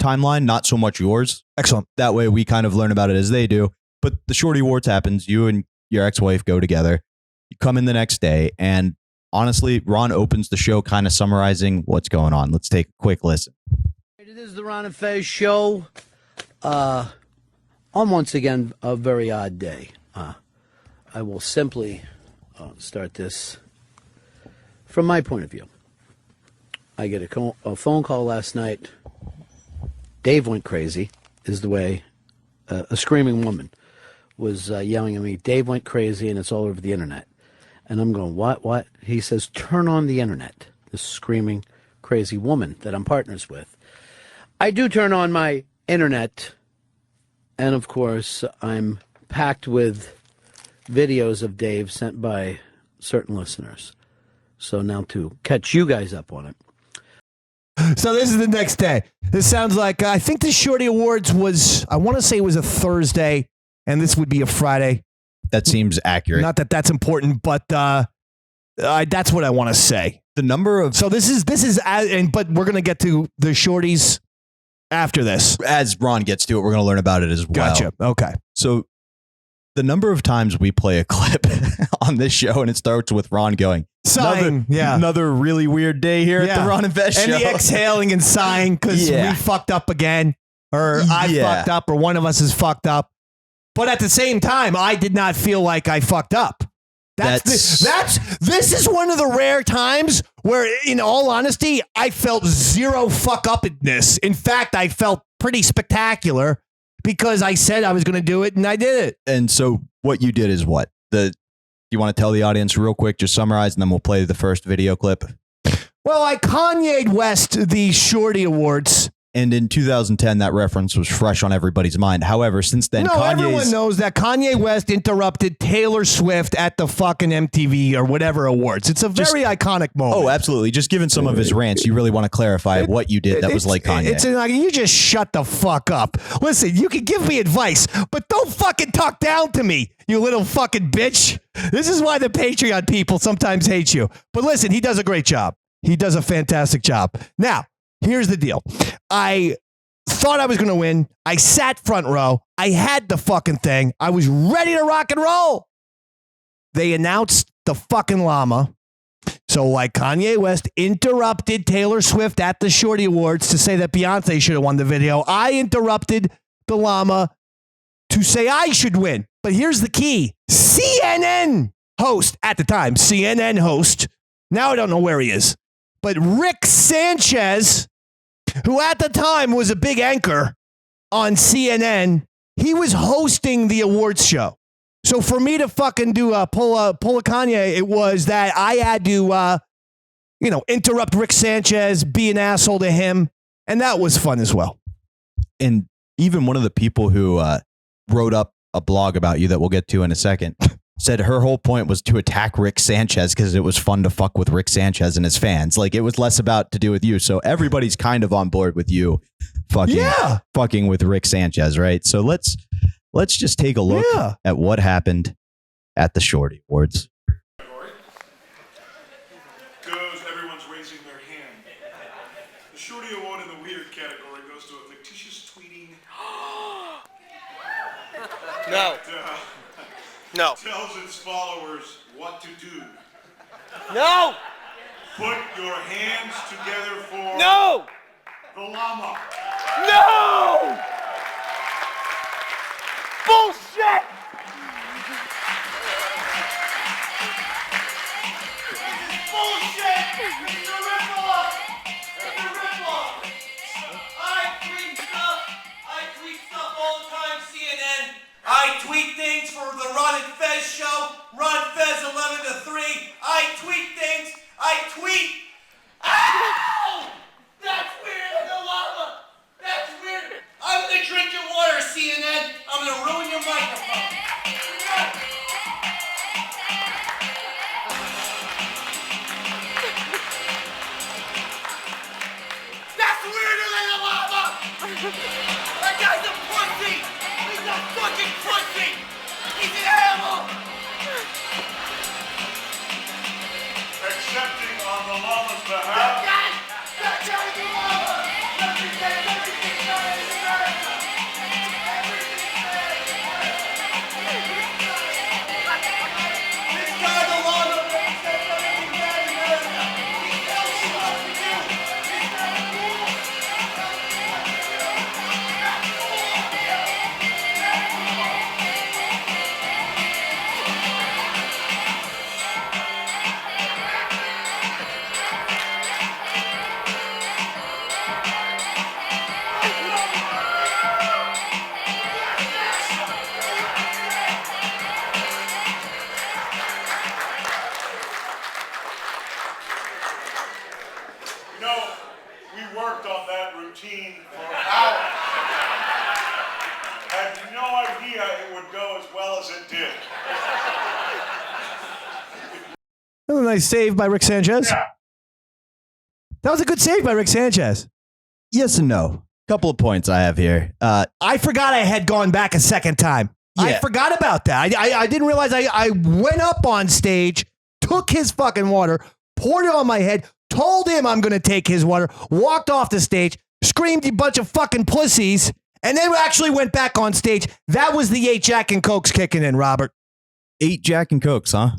timeline, not so much yours. Excellent. That way we kind of learn about it as they do. But the Shorty Awards happens. You and your ex-wife go together. You come in the next day. And honestly, Ron opens the show kind of summarizing what's going on. Let's take a quick listen. It is the Ron and Fez show. On once again, a very odd day. I will simply start this from my point of view. I get a phone call last night. Dave went crazy, is the way a screaming woman was yelling at me. Dave went crazy, and it's all over the internet. And I'm going, what? He says, turn on the internet. This screaming, crazy woman that I'm partners with. I do turn on my internet, and of course, I'm packed with videos of Dave sent by certain listeners. So now to catch you guys up on it. So this is the next day. This sounds like, I think the Shorty Awards was, I want to say it was a Thursday, and this would be a Friday. That seems accurate. Not that that's important, but that's what I want to say. The number of... So this is, but we're going to get to the Shorties after this. As Ron gets to it, we're going to learn about it as well. Gotcha. Okay. So the number of times we play a clip on this show, and it starts with Ron going, sighing, another really weird day here at the Ron and Fez show. And the exhaling and sighing because we fucked up again, or I fucked up, or one of us is fucked up. But at the same time, I did not feel like I fucked up. This is one of the rare times where, in all honesty, I felt zero fuck upness. In fact, I felt pretty spectacular because I said I was going to do it and I did it. And so what you did is what? You want to tell the audience real quick, just summarize, and then we'll play the first video clip? Well, I Kanye'd West the Shorty Awards And in 2010, that reference was fresh on everybody's mind. However, since then, everyone knows that Kanye West interrupted Taylor Swift at the fucking MTV or whatever awards. It's a very iconic moment. Oh, absolutely. Just given some of his rants, you really want to clarify what you did that was like Kanye. It's like, you just shut the fuck up. Listen, you can give me advice, but don't fucking talk down to me, you little fucking bitch. This is why the Patreon people sometimes hate you. But listen, he does a great job. He does a fantastic job. Now, here's the deal. I thought I was going to win. I sat front row. I had the fucking thing. I was ready to rock and roll. They announced the fucking llama. So like Kanye West interrupted Taylor Swift at the Shorty Awards to say that Beyonce should have won the video, I interrupted the llama to say I should win. But here's the key. CNN host at the time, CNN host, now I don't know where he is, but Rick Sanchez, who at the time was a big anchor on CNN, he was hosting the awards show. So for me to fucking do pull a Kanye, it was that I had to, interrupt Rick Sanchez, be an asshole to him. And that was fun as well. And even one of the people who wrote up a blog about you that we'll get to in a second said her whole point was to attack Rick Sanchez because it was fun to fuck with Rick Sanchez and his fans. Like, it was less about to do with you. So everybody's kind of on board with you fucking with Rick Sanchez, right? So let's just take a look at what happened at the Shorty Awards. Goes, everyone's raising their hand. The Shorty Award in the weird category goes to a fictitious tweeting. No. No. Tells its followers what to do. No! Put your hands together for No! the llama. No! Bullshit! Bullshit! It's a rip-off! It's a rip-off! I tweet stuff all the time, CNN. I tweet things for the Ron and Fez show, Ron Fez 11 to 3. I tweet things. I tweet. Ow! That's weird, the llama. That's weird. I'm gonna drink your water, CNN. I'm gonna ruin your microphone. That's weirder than the llama. That guy's a pussy. He's a fucking pussy. He's an animal. Accepting on the llama's behalf. That guy's a llama. Everything bad in America. Everything bad. This guy's a llama represents everything bad in America. He tells you what to do. He's not cool. You know, we worked on that routine for hours. Had no idea it would go as well as it did. That was a nice save by Rick Sanchez. Yeah. That was a good save by Rick Sanchez. Yes and no. Couple of points I have here. I forgot I had gone back a second time. I forgot about that. I didn't realize I went up on stage, took his fucking water, poured it on my head, told him I'm going to take his water, walked off the stage, screamed a bunch of fucking pussies, and then actually went back on stage. That was the 8 Jack and Cokes kicking in, Robert. 8 Jack and Cokes, huh?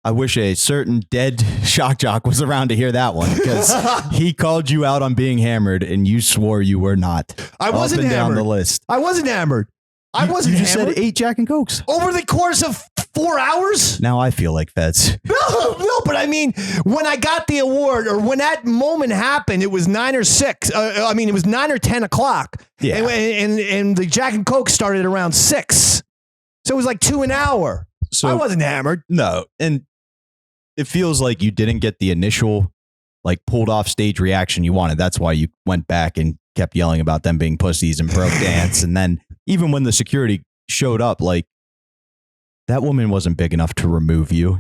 I wish a certain dead shock jock was around to hear that one, because he called you out on being hammered and you swore you were not. I wasn't up and hammered. down the list. I wasn't hammered. I wasn't You just hammered. said 8 Jack and Cokes. Over the course of 4 hours? Now I feel like Feds. No, but I mean, when I got the award, or when that moment happened, it was 9 or 6. It was 9 or 10 o'clock. Yeah. And the Jack and Coke started around 6. So it was like 2 an hour. So I wasn't hammered. No. And it feels like you didn't get the initial like pulled off stage reaction you wanted. That's why you went back and kept yelling about them being pussies and broke dance. And then even when the security showed up, like that woman wasn't big enough to remove you.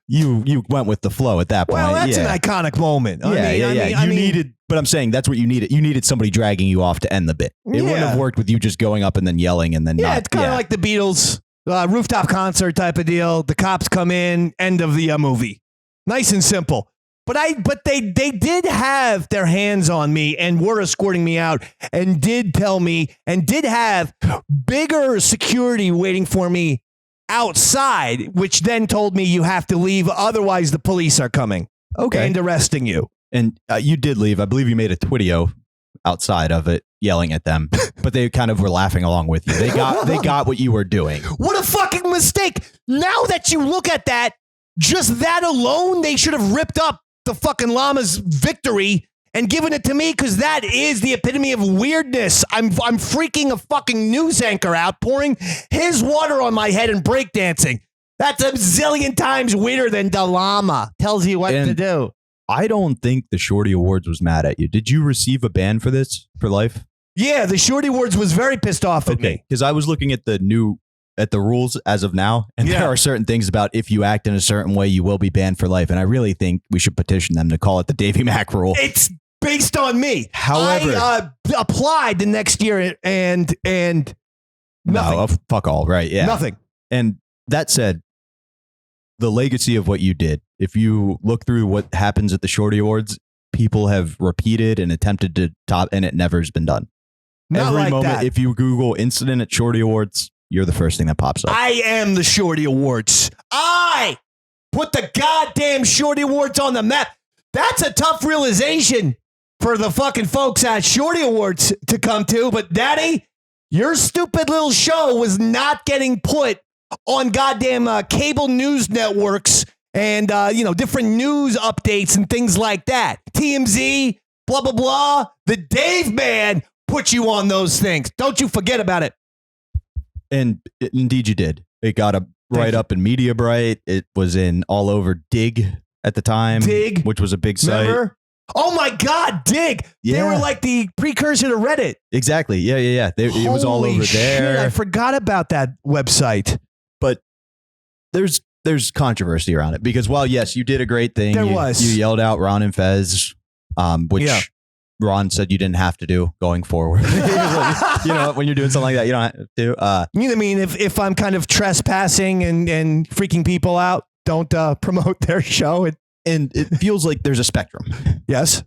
You went with the flow at that point. Well, that's an iconic moment. I mean, needed, but I'm saying that's what you needed. You needed somebody dragging you off to end the bit. It wouldn't have worked with you just going up and then yelling and then it's kind of like the Beatles rooftop concert type of deal. The cops come in, end of the movie. Nice and simple. But they did have their hands on me and were escorting me out and did tell me and did have bigger security waiting for me outside, which then told me you have to leave, otherwise the police are coming and arresting you. And you did leave. I believe you made a Twitio outside of it yelling at them, but they kind of were laughing along with you. They got what you were doing. What a fucking mistake. Now that you look at that, just that alone, they should have ripped up the fucking llama's victory and given it to me, because that is the epitome of weirdness. I'm freaking a fucking news anchor out, pouring his water on my head and breakdancing. That's a zillion times weirder than the llama tells you what to do. I don't think the Shorty Awards was mad at you. Did you receive a ban for this for life? Yeah, the Shorty Awards was very pissed off at me. Because I was looking at the rules as of now, and there are certain things about if you act in a certain way, you will be banned for life. And I really think we should petition them to call it the Davey Mac rule. It's based on me. However, I applied the next year and nothing. No, fuck all, right? Yeah, nothing. And that said, the legacy of what you did, if you look through what happens at the Shorty Awards, people have repeated and attempted to top, and it never has been done. Not Every like moment, that. if you Google incident at Shorty Awards, you're the first thing that pops up. I am the Shorty Awards. I put the goddamn Shorty Awards on the map. That's a tough realization for the fucking folks at Shorty Awards to come to. But Daddy, your stupid little show was not getting put on goddamn cable news networks and, different news updates and things like that. TMZ, blah, blah, blah. The Dave Man put you on those things. Don't you forget about it. And indeed you did. It got a write-up in Media Bright. It was in all over Dig at the time. Dig. Which was a big site. Remember? Oh my God, Dig. Yeah. They were like the precursor to Reddit. Exactly. Yeah. It was all over there. Shit, I forgot about that website. But there's controversy around it because while, yes, you did a great thing. You yelled out Ron and Fez, which Ron said you didn't have to do going forward. When you're doing something like that, you don't have to. You know what I mean? If I'm kind of trespassing and freaking people out, don't promote their show. And it feels like there's a spectrum. Yes.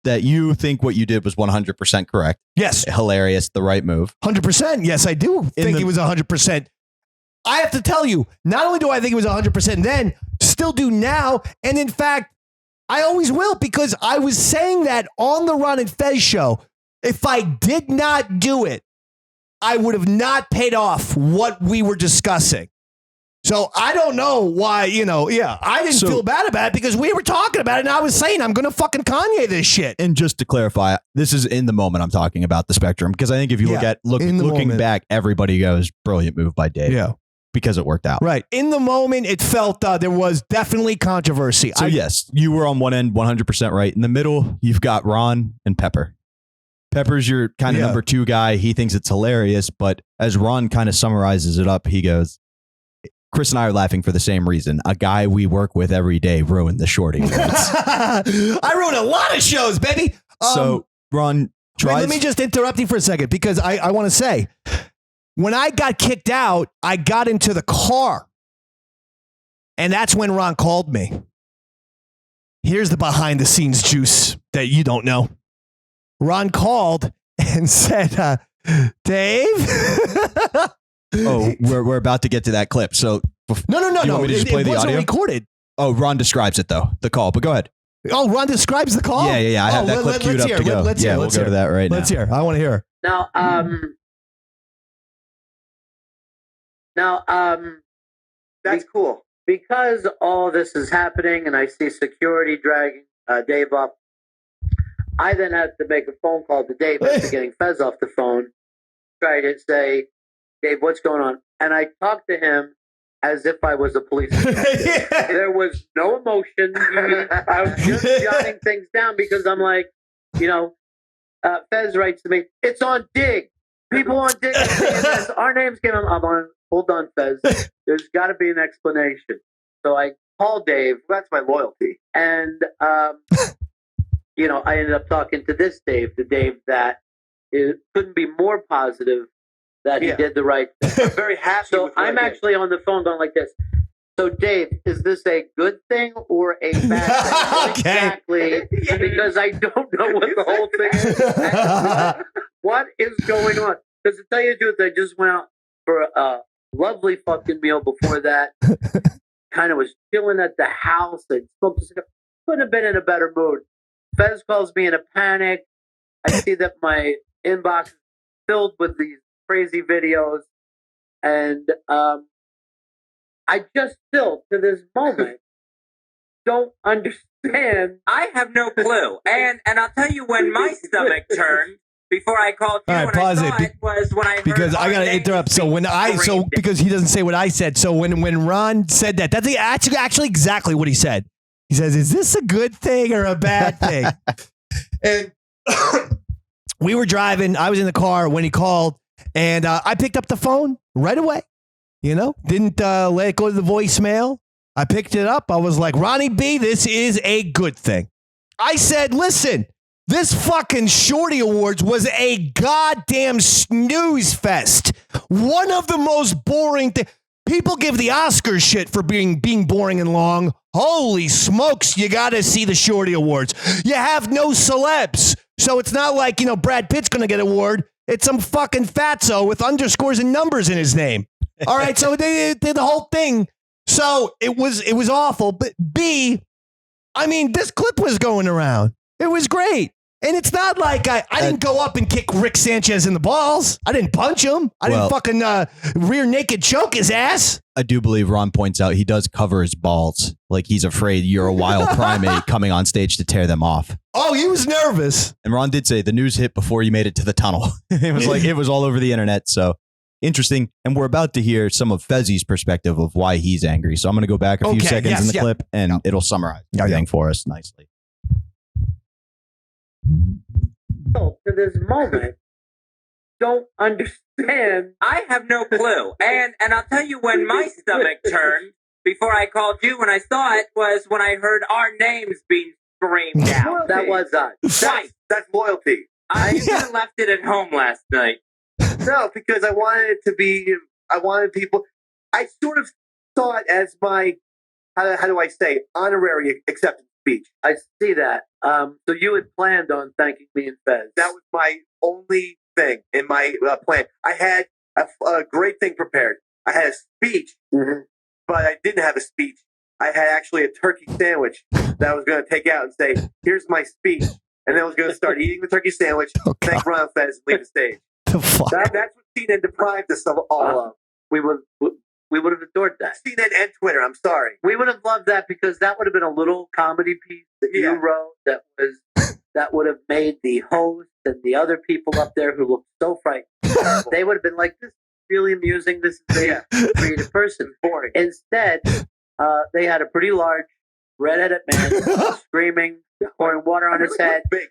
That you think what you did was 100% correct. Yes. Hilarious. The right move. 100%. Yes, I do think it was 100%. I have to tell you, not only do I think it was 100% then, still do now. And in fact, I always will, because I was saying that on the Ron and Fez show. If I did not do it, I would have not paid off what we were discussing. So I don't know why, I didn't feel bad about it because we were talking about it and I was saying I'm going to fucking Kanye this shit. And just to clarify, this is in the moment I'm talking about the spectrum, because I think if you looking back, everybody goes, brilliant move by Dave. Yeah. Because it worked out. Right. In the moment, it felt there was definitely controversy. So yes, you were on one end 100% right. In the middle, you've got Ron and Pepper. Pepper's your kind of number two guy. He thinks it's hilarious, but as Ron kind of summarizes it up, he goes, Chris and I are laughing for the same reason. A guy we work with every day ruined the Shorty Awards. I ruined a lot of shows, baby. So Ron tries. Let me just interrupt you for a second, because I want to say, when I got kicked out, I got into the car. And that's when Ron called me. Here's the behind the scenes juice that you don't know. Ron called and said, Dave? Oh, we're about to get to that clip. So no. You want me to just play the audio? Recorded. Oh, Ron describes it though, the call. But go ahead. Oh, Ron describes the call. Yeah. I have that clip queued up to go. We'll go to that right now. Let's hear. I want to hear. That's cool, because all this is happening, and I see security dragging Dave up. I then had to make a phone call to Dave after getting Fez off the phone, try to say, Dave, what's going on? And I talked to him, as if I was a police detective. There was no emotion. I was just jotting things down because I'm like, Fez writes to me, it's on Dig. People on Dig are saying this. Our names came on. I'm on, hold on, Fez. There's got to be an explanation. So I called Dave. That's my loyalty. And, I ended up talking to this Dave, the Dave that couldn't be more positive that he did the right thing. I'm very happy. So I'm actually on the phone going like this. So Dave, is this a good thing or a bad thing? Okay. Exactly, because I don't know what the whole thing is. What is going on? Because to tell you the truth, I just went out for a lovely fucking meal before that. Kind of was chilling at the house and smoked a cigar. Couldn't have been in a better mood. Fez calls me in a panic. I see that my inbox is filled with these crazy videos. And I just still, to this moment, don't understand. I have no clue. And I'll tell you when my stomach turned before I called you. All right, when pause I saw it was when I heard because I gotta interrupt. So because he doesn't say what I said. So when Ron said that's actually exactly what he said. He says, "Is this a good thing or a bad thing?" And we were driving. I was in the car when he called, and I picked up the phone right away. Didn't let it go to the voicemail. I picked it up. I was like, Ronnie B, this is a good thing. I said, listen, this fucking Shorty Awards was a goddamn snooze fest. One of the most boring things. People give the Oscars shit for being boring and long. Holy smokes, you got to see the Shorty Awards. You have no celebs. So it's not like, Brad Pitt's going to get an award. It's some fucking fatso with underscores and numbers in his name. All right, so they did the whole thing. So it was awful. But B, this clip was going around. It was great. And it's not like I didn't go up and kick Rick Sanchez in the balls. I didn't punch him. I didn't fucking rear naked choke his ass. I do believe Ron points out he does cover his balls. Like he's afraid you're a wild primate coming on stage to tear them off. Oh, he was nervous. And Ron did say the news hit before you made it to the tunnel. It was all over the internet. So interesting. And we're about to hear some of Fezzi's perspective of why he's angry. So I'm going to go back a few seconds in the clip and it'll summarize everything for us nicely. To this moment, don't understand. I have no clue. And I'll tell you when my stomach turned before I called you when I saw it was when I heard our names being screamed out. That was us. Right. That's loyalty. I even left it at home last night. No, because I wanted people, I sort of saw it as my, how do I say, honorary acceptance speech. I see that. So you had planned on thanking me and Fez. That was my only thing in my plan. I had a great thing prepared. I had a speech, but I didn't have a speech. I had actually a turkey sandwich that I was going to take out and say, here's my speech. And then I was going to start eating the turkey sandwich, thank Ron Fez, and leave the stage. The fuck? That's what CNN deprived us of all of. We would have adored that. CNN and Twitter, I'm sorry. We would have loved that because that would have been a little comedy piece that you wrote that would have made the host and the other people up there who looked so frightened. They would have been like, this is really amusing. This is a creative person. Boring. Instead, they had a pretty large red-headed man screaming, pouring water on his head. Big.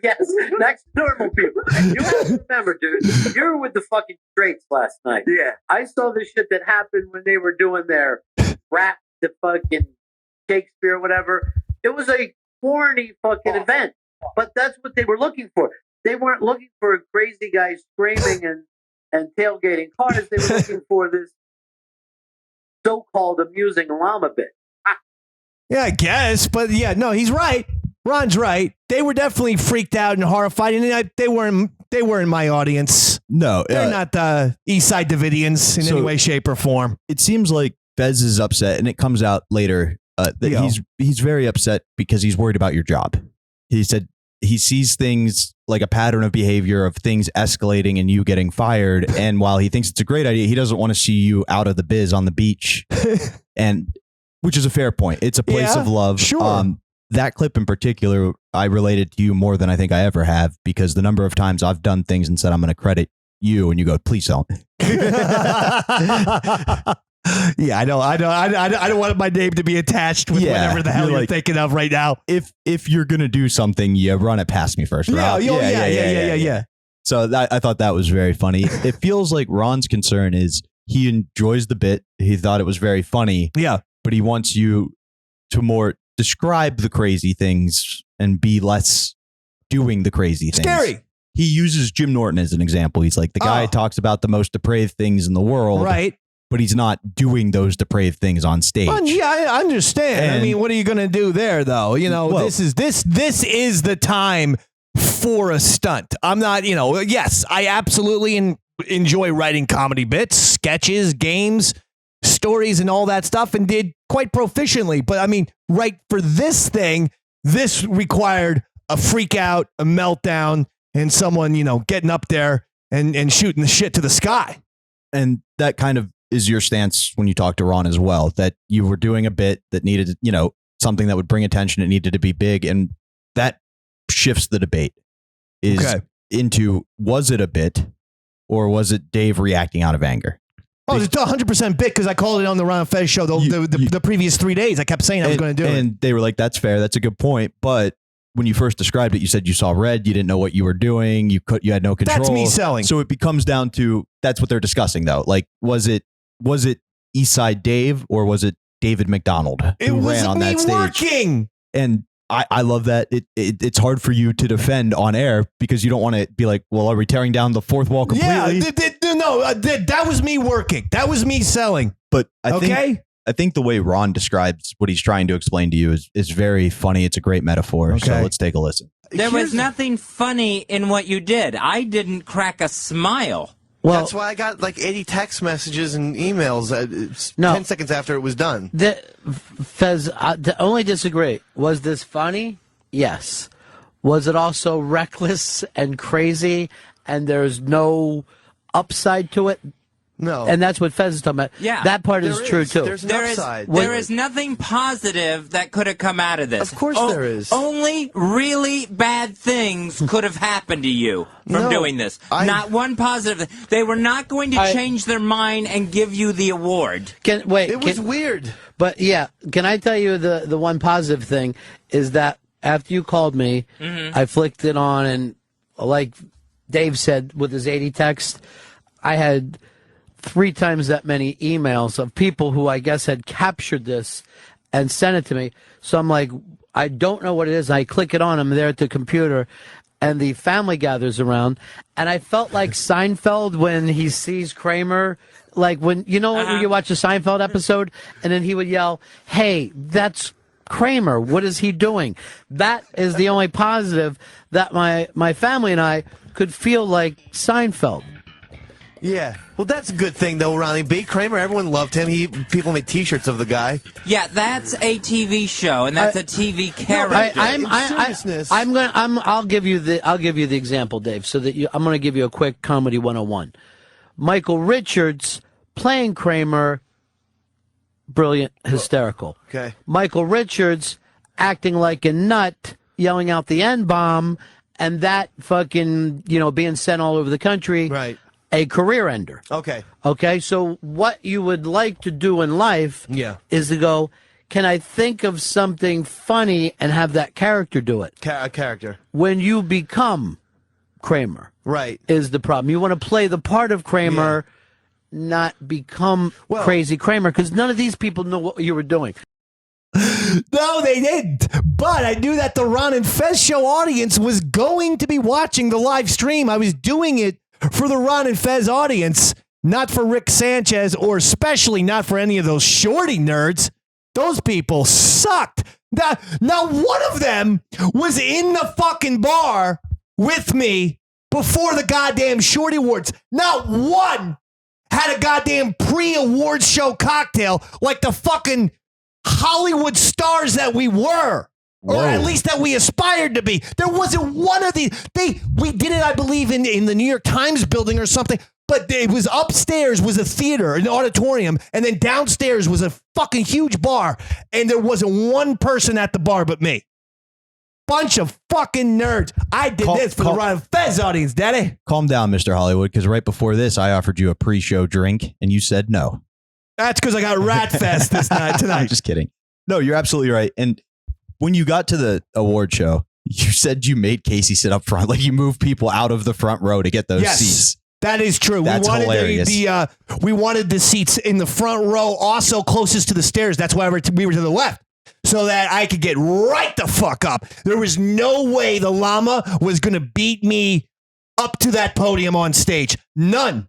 Yes, next to normal people. You have to remember, dude, you were with the fucking straights last night. Yeah. I saw the shit that happened when they were doing their rap to fucking Shakespeare or whatever. It was a corny fucking event. But that's what they were looking for. They weren't looking for a crazy guy screaming and tailgating cars. They were looking for this so-called amusing llama bit. Yeah, I guess. But yeah, no, he's right. Ron's right. They were definitely freaked out and horrified, and they were in my audience. No, they're not the East Side Davidians in any way, shape, or form. It seems like Fez is upset, and it comes out later that he's very upset because he's worried about your job. He said he sees things like a pattern of behavior of things escalating and you getting fired, and while he thinks it's a great idea, he doesn't want to see you out of the biz on the beach, and which is a fair point. It's a place of love. Sure. That clip in particular, I related to you more than I think I ever have because the number of times I've done things and said I'm going to credit you, and you go, please don't. Yeah, I know. I don't want my name to be attached with whatever the hell you're thinking of right now. If you're gonna do something, you run it past me first, right? Yeah. So I thought that was very funny. It feels like Ron's concern is he enjoys the bit. He thought it was very funny. Yeah, but he wants you to more describe the crazy things and be less doing the crazy things. Scary. He uses Jim Norton as an example. He's like, the guy talks about the most depraved things in the world. Right. But he's not doing those depraved things on stage. Well, yeah, I understand. I mean, what are you going to do there, though? You know, this is the time for a stunt. I'm not, yes, I absolutely enjoy writing comedy bits, sketches, games, stories, and all that stuff, and did quite proficiently. But I mean, right for this thing, this required a freak out, a meltdown, and someone, getting up there and shooting the shit to the sky. And that kind of is your stance when you talk to Ron as well, that you were doing a bit that needed, something that would bring attention. It needed to be big. And that shifts the debate into, was it a bit or was it Dave reacting out of anger? Oh, it's 100% bit because I called it on the Ron and Fez show the previous 3 days. I kept saying I was going to do it. And they were like, that's fair. That's a good point. But when you first described it, you said you saw red. You didn't know what you were doing. You had no control. That's me selling. So it becomes down to, that's what they're discussing though. Like, was it Eastside Dave or was it David McDonald who ran on that stage? Working. And I love that it's hard for you to defend on air because you don't want to be like, well, are we tearing down the fourth wall completely? Yeah, that was me working. That was me selling. But I think the way Ron describes what he's trying to explain to you is very funny. It's a great metaphor. Okay. So let's take a listen. There was nothing funny in what you did. I didn't crack a smile. Well, that's why I got like 80 text messages and emails 10 seconds after it was done. Fez, I only disagree. Was this funny? Yes. Was it also reckless and crazy and there's no upside to it? No. And that's what Fez is talking about. Yeah. That part is true, too. There's an upside. There is nothing positive that could have come out of this. Of course there is. Only really bad things could have happened to you from doing this. Not one positive. They were not going to change their mind and give you the award. It was weird. But, yeah, can I tell you the one positive thing is that after you called me, I flicked it on, and like Dave said with his 80 text, I had 3 times that many emails of people who I guess had captured this and sent it to me. So I'm like, I don't know what it is. I click it on. I'm there at the computer, and the family gathers around. And I felt like Seinfeld when he sees Kramer, like when, when you watch a Seinfeld episode, and then he would yell, hey, that's Kramer. What is he doing? That is the only positive that my family and I could feel like Seinfeld. Yeah. Well, that's a good thing, though, Ronnie B. Kramer, everyone loved him. People made T-shirts of the guy. Yeah, that's a TV show, and that's a TV character. I'll give you the example, Dave, so that I'm going to give you a quick comedy 101. Michael Richards playing Kramer, brilliant, hysterical. Okay. Michael Richards acting like a nut, yelling out the N-bomb, and that fucking, being sent all over the country. Right. A career ender. Okay. So what you would like to do in life is to go, can I think of something funny and have that character do it? A character. When you become Kramer. Right. Is the problem. You want to play the part of Kramer, not become crazy Kramer, because none of these people know what you were doing. No, they didn't. But I knew that the Ron and Fez show audience was going to be watching the live stream. I was doing it for the Ron and Fez audience, not for Rick Sanchez, or especially not for any of those Shorty nerds. Those people sucked. Now one of them was in the fucking bar with me before the goddamn Shorty Awards. Not one had a goddamn pre-awards show cocktail like the fucking Hollywood stars that we were. Whoa. Or at least that we aspired to be. There wasn't one of these. We did it, I believe, in the New York Times building or something. But it was upstairs was a theater, an auditorium, and then downstairs was a fucking huge bar. And there wasn't one person at the bar but me. bunch of fucking nerds. I did this for the Ron and Fez audience, Daddy. Calm down, Mr. Hollywood, because right before this, I offered you a pre-show drink, and you said no. That's because I got Rat Fest tonight. I'm just kidding. No, you're absolutely right. And when you got to the award show, you said you made Casey sit up front. Like you moved people out of the front row to get those seats. That is true. That's hilarious. We wanted the seats in the front row, also closest to the stairs. That's why we were to the left, so that I could get right the fuck up. There was no way the llama was going to beat me up to that podium on stage. None.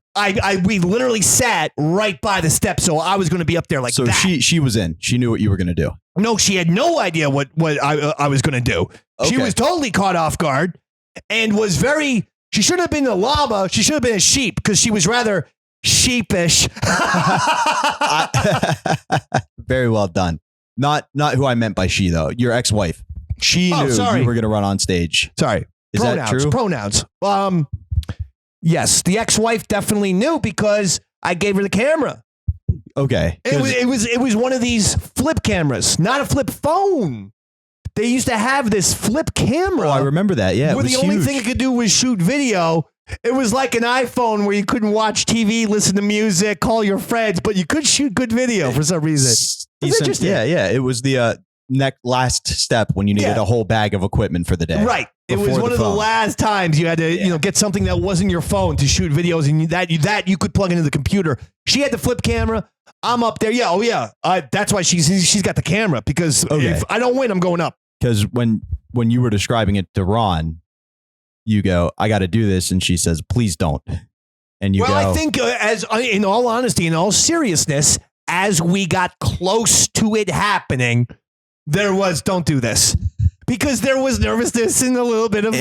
We literally sat right by the steps, so I was going to be up there like that. So she was in. She knew what you were going to do. No, she had no idea what I was going to do. Okay. She was totally caught off guard and was very. She shouldn't have been the llama. She should have been a sheep because she was rather sheepish. Very well done. Not who I meant by she though. Your ex-wife. She knew you were going to run on stage. Sorry. Is that true? Pronouns. Yes, the ex-wife definitely knew because I gave her the camera. Okay. It was one of these flip cameras, not a flip phone. They used to have this flip camera. Oh, I remember that. Yeah, where the only thing it could do was shoot video. It was like an iPhone where you couldn't watch TV, listen to music, call your friends, but you could shoot good video for some reason. It's interesting. Yeah. It was the last step when you needed a whole bag of equipment for the day. Right. It was one of the last times you had to, get something that wasn't your phone to shoot videos, and that you could plug into the computer. She had the flip camera. I'm up there. Yeah. Oh yeah. That's why she's got the camera because if I don't win, I'm going up. Because when you were describing it to Ron, you go, I got to do this. And she says, please don't. And you go. Well, I think in all honesty, in all seriousness, as we got close to it happening, there was don't do this. Because there was nervousness and a little bit of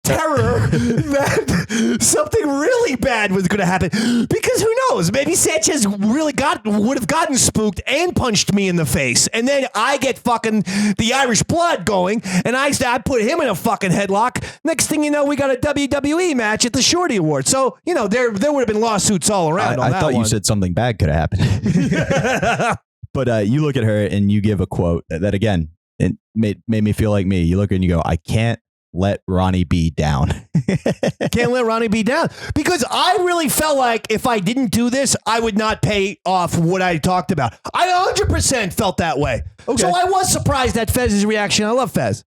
terror that something really bad was going to happen. Because who knows? Maybe Sanchez really would have gotten spooked and punched me in the face. And then I get fucking the Irish blood going. And I put him in a fucking headlock. Next thing you know, we got a WWE match at the Shorty Awards. So, there would have been lawsuits all around. I thought you said something bad could have happened. But you look at her and you give a quote that, again, it made me feel like me. You look and you go, I can't let Ronnie B down. Can't let Ronnie B down. Because I really felt like if I didn't do this, I would not pay off what I talked about. I 100% felt that way. Okay. So I was surprised at Fez's reaction. I love Fez.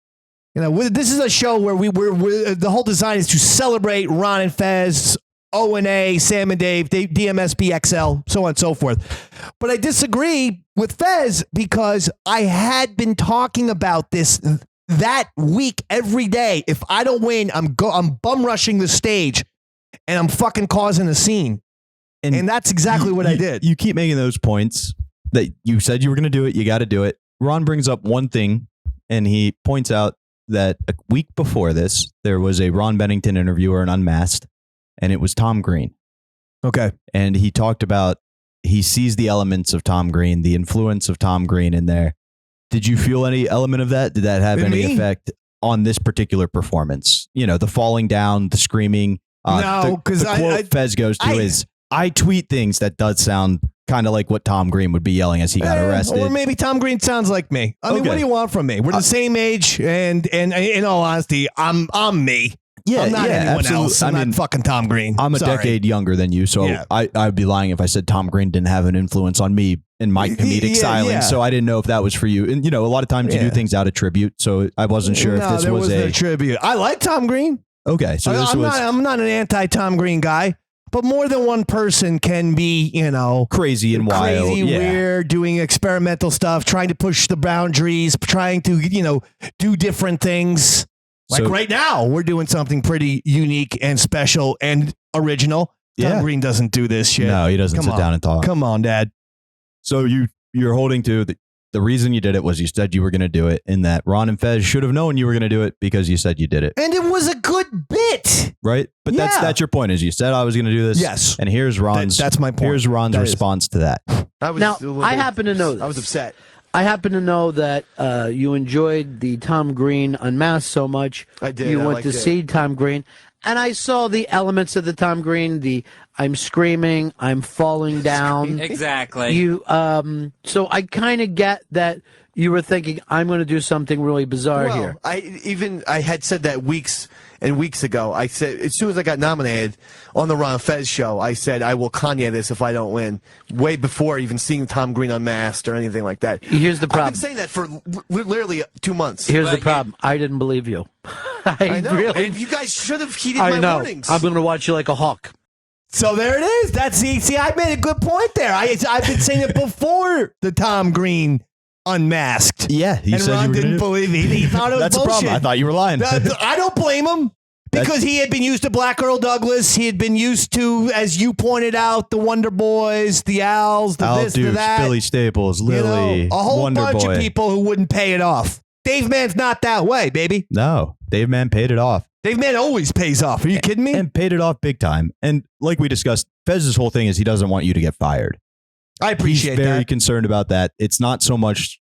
This is a show where the whole design is to celebrate Ron and Fez, O&A, Sam and Dave, DMSB XL, so on and so forth. But I disagree with Fez because I had been talking about this that week every day. If I don't win, I'm bum rushing the stage and I'm fucking causing a scene. And that's exactly what I did. You keep making those points that you said you were going to do it. You got to do it. Ron brings up one thing and he points out that a week before this, there was a Ron Bennington interviewer in Unmasked. And it was Tom Green. Okay. And he talked about, he sees the elements of Tom Green, the influence of Tom Green in there. Did you feel any element of that? Did that have any effect on this particular performance? The falling down, the screaming. No, because the quote Fez goes to is, I tweet things that does sound kind of like what Tom Green would be yelling as he got arrested. Or maybe Tom Green sounds like me. I mean, what do you want from me? We're the same age. And in all honesty, I'm me. Yeah, I'm not anyone absolutely. else. I'm not fucking Tom Green. I'm a decade younger than you, so I'd be lying if I said Tom Green didn't have an influence on me in my comedic styling. Yeah. So I didn't know if that was for you. And a lot of times you do things out of tribute, so I wasn't sure if this was a tribute. I like Tom Green. Okay, so I'm not an anti-Tom Green guy, but more than one person can be, crazy and wild, weird, doing experimental stuff, trying to push the boundaries, trying to do different things. Like right now, we're doing something pretty unique and special and original. Tom Green doesn't do this shit. No, he doesn't sit down and talk. Come on, Dad. So you're holding to the reason you did it was you said you were going to do it, and that Ron and Fez should have known you were going to do it because you said you did it. And it was a good bit. Right? But that's your point, is you said I was going to do this. Yes. And here's Ron's. That's my point. Here's Ron's response to that. I happen to know this. I was upset. I happen to know that you enjoyed the Tom Green Unmasked so much. I did. You went to see Tom Green. And I saw the elements of the Tom Green, I'm screaming, I'm falling down. Exactly. So I kind of get that you were thinking, I'm going to do something really bizarre here. I had said that weeks and weeks ago. I said, as soon as I got nominated on the Ron Fez show, I said, I will Kanye this if I don't win. Way before even seeing Tom Green unmasked or anything like that. Here's the problem. I've been saying that for literally 2 months. Here's the problem. I didn't believe you. I know. Really, and you guys should have heeded my warnings. I'm going to watch you like a hawk. So there it is. That's see, I made a good point there. I've been saying it before the Tom Green unmasked. Yeah, he and said Ron you were didn't believe me. He thought it was That's bullshit. the problem. I thought you were lying. I don't blame him. Because he had been used to Black Earl Douglas. He had been used to, as you pointed out, the Wonder Boys, the Owls, the Al this, Dukes, the that. Billy Staples, Lily, a whole Wonder bunch Boy. of people who wouldn't pay it off. Dave Mann's not that way, baby. No, Dave Mann paid it off. Dave Mann always pays off. Are you kidding me? And paid it off big time. And like we discussed, Fez's whole thing is he doesn't want you to get fired. I appreciate that. He's very concerned about that. It's not so much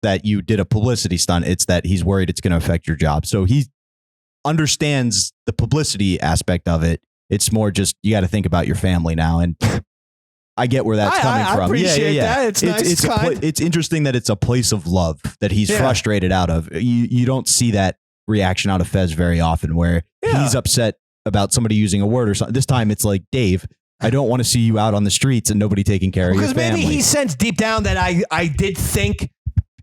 that you did a publicity stunt. It's that he's worried it's going to affect your job. So he understands the publicity aspect of it. It's more just you got to think about your family now. And I get where that's coming from. I appreciate that. It's nice. It's, kind. it's interesting that it's a place of love that he's frustrated out of. You don't see that reaction out of Fez very often where he's upset about somebody using a word or something. This time it's like, Dave, I don't want to see you out on the streets and nobody taking care of your family. Because maybe he sensed deep down that I did think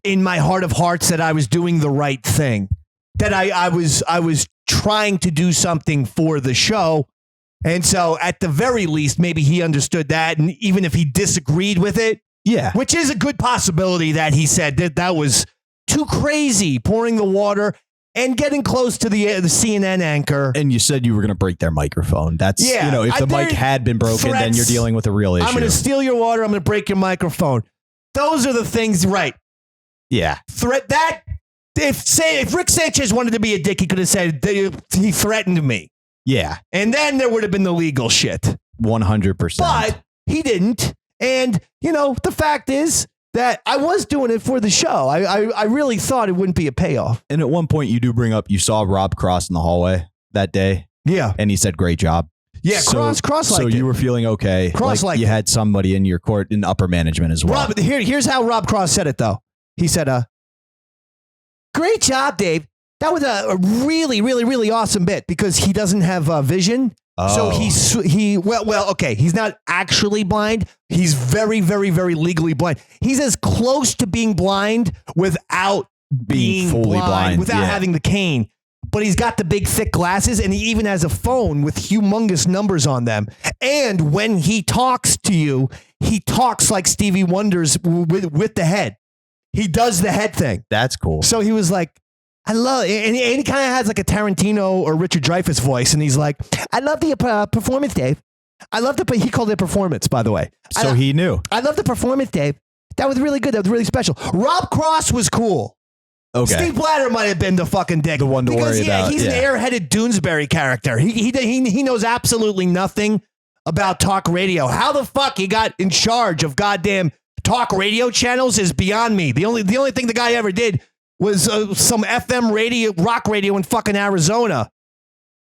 in my heart of hearts that I was doing the right thing. That I was trying to do something for the show. And so at the very least, maybe he understood that. And even if he disagreed with it, which is a good possibility that he said that was too crazy, pouring the water and getting close to the CNN anchor. And you said you were going to break their microphone. That's, if the mic had been broken, then you're dealing with a real issue. I'm going to steal your water. I'm going to break your microphone. Those are the things, right? Yeah. Threat that. If Rick Sanchez wanted to be a dick, he could have said he threatened me. Yeah. And then there would have been the legal shit. 100%. But he didn't. And, the fact is that I was doing it for the show. I really thought it wouldn't be a payoff. And at one point you do bring up, you saw Rob Cross in the hallway that day. Yeah. And he said, great job. Yeah, Cross liked it. So you were feeling okay. Cross liked you it. had somebody in your court in upper management as well. Rob, here's how Rob Cross said it, though. He said, great job, Dave. That was a really, really, really awesome bit because he doesn't have vision. Oh. So okay. He's not actually blind. He's very, very, very legally blind. He's as close to being blind without being fully blind without having the cane. But he's got the big, thick glasses, and he even has a phone with humongous numbers on them. And when he talks to you, he talks like Stevie Wonder's with the head. He does the head thing. That's cool. So he was like, I love it. And he kind of has like a Tarantino or Richard Dreyfuss voice. And he's like, I love the performance, Dave. He called it performance, by the way. So he knew. I love the performance, Dave. That was really good. That was really special. Rob Cross was cool. Okay. Steve Blatter might have been the fucking dick. The one to worry about. He's an airheaded Doonesbury character. He knows absolutely nothing about talk radio. How the fuck he got in charge of goddamn talk radio channels is beyond me. The only thing the guy ever did was some FM radio, rock radio in fucking Arizona.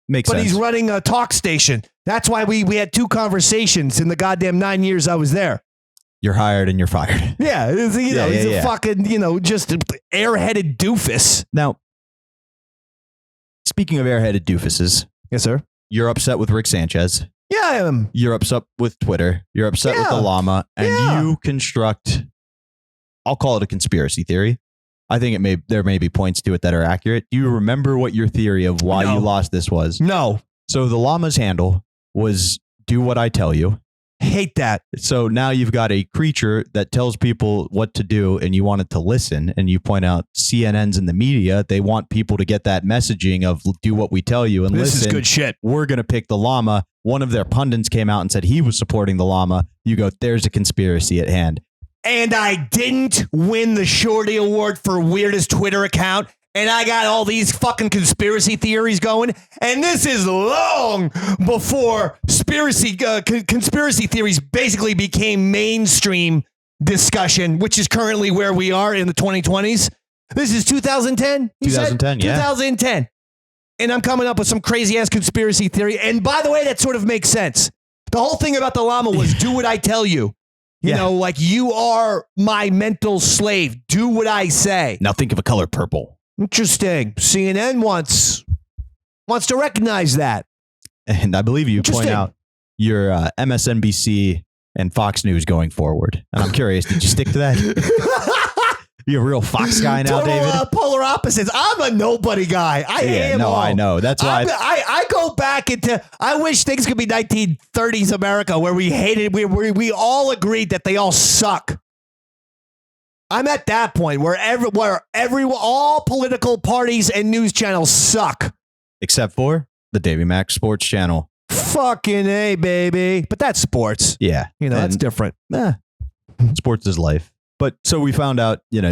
Makes sense. But he's running a talk station. That's why we had 2 conversations in the goddamn 9 years I was there. You're hired and you're fired. Yeah, he's a fucking, just airheaded doofus. Now, speaking of airheaded doofuses. Yes, sir. You're upset with Rick Sanchez. Yeah, I am. You're upset with Twitter. You're upset with the llama. And you construct, I'll call it a conspiracy theory. I think there may be points to it that are accurate. Do you remember what your theory of why you lost this was? No. So the llama's handle was do what I tell you. Hate that. So now you've got a creature that tells people what to do and you want it to listen. And you point out CNN's in the media. They want people to get that messaging of do what we tell you and listen. This is good shit. We're going to pick the llama. One of their pundits came out and said he was supporting the llama. You go, there's a conspiracy at hand. And I didn't win the Shorty Award for weirdest Twitter account. And I got all these fucking conspiracy theories going. And this is long before conspiracy theories basically became mainstream discussion, which is currently where we are in the 2020s. This is 2010? 2010, yeah. 2010. And I'm coming up with some crazy-ass conspiracy theory. And by the way, that sort of makes sense. The whole thing about the llama was do what I tell you. You know, like you are my mental slave. Do what I say. Now think of a color purple. Interesting. CNN wants to recognize that. And I believe you point out your MSNBC and Fox News going forward. And I'm curious, did you stick to that? You're a real Fox guy now, Total, David? Polar opposites. I'm a nobody guy. I am. No, I know. That's why I go back into. I wish things could be 1930s America where we hated. We all agreed that they all suck. I'm at that point where all political parties and news channels suck, except for the Davey Mac Sports Channel. Fucking A, baby. But that's sports. Yeah, that's different. Sports is life. But so we found out, you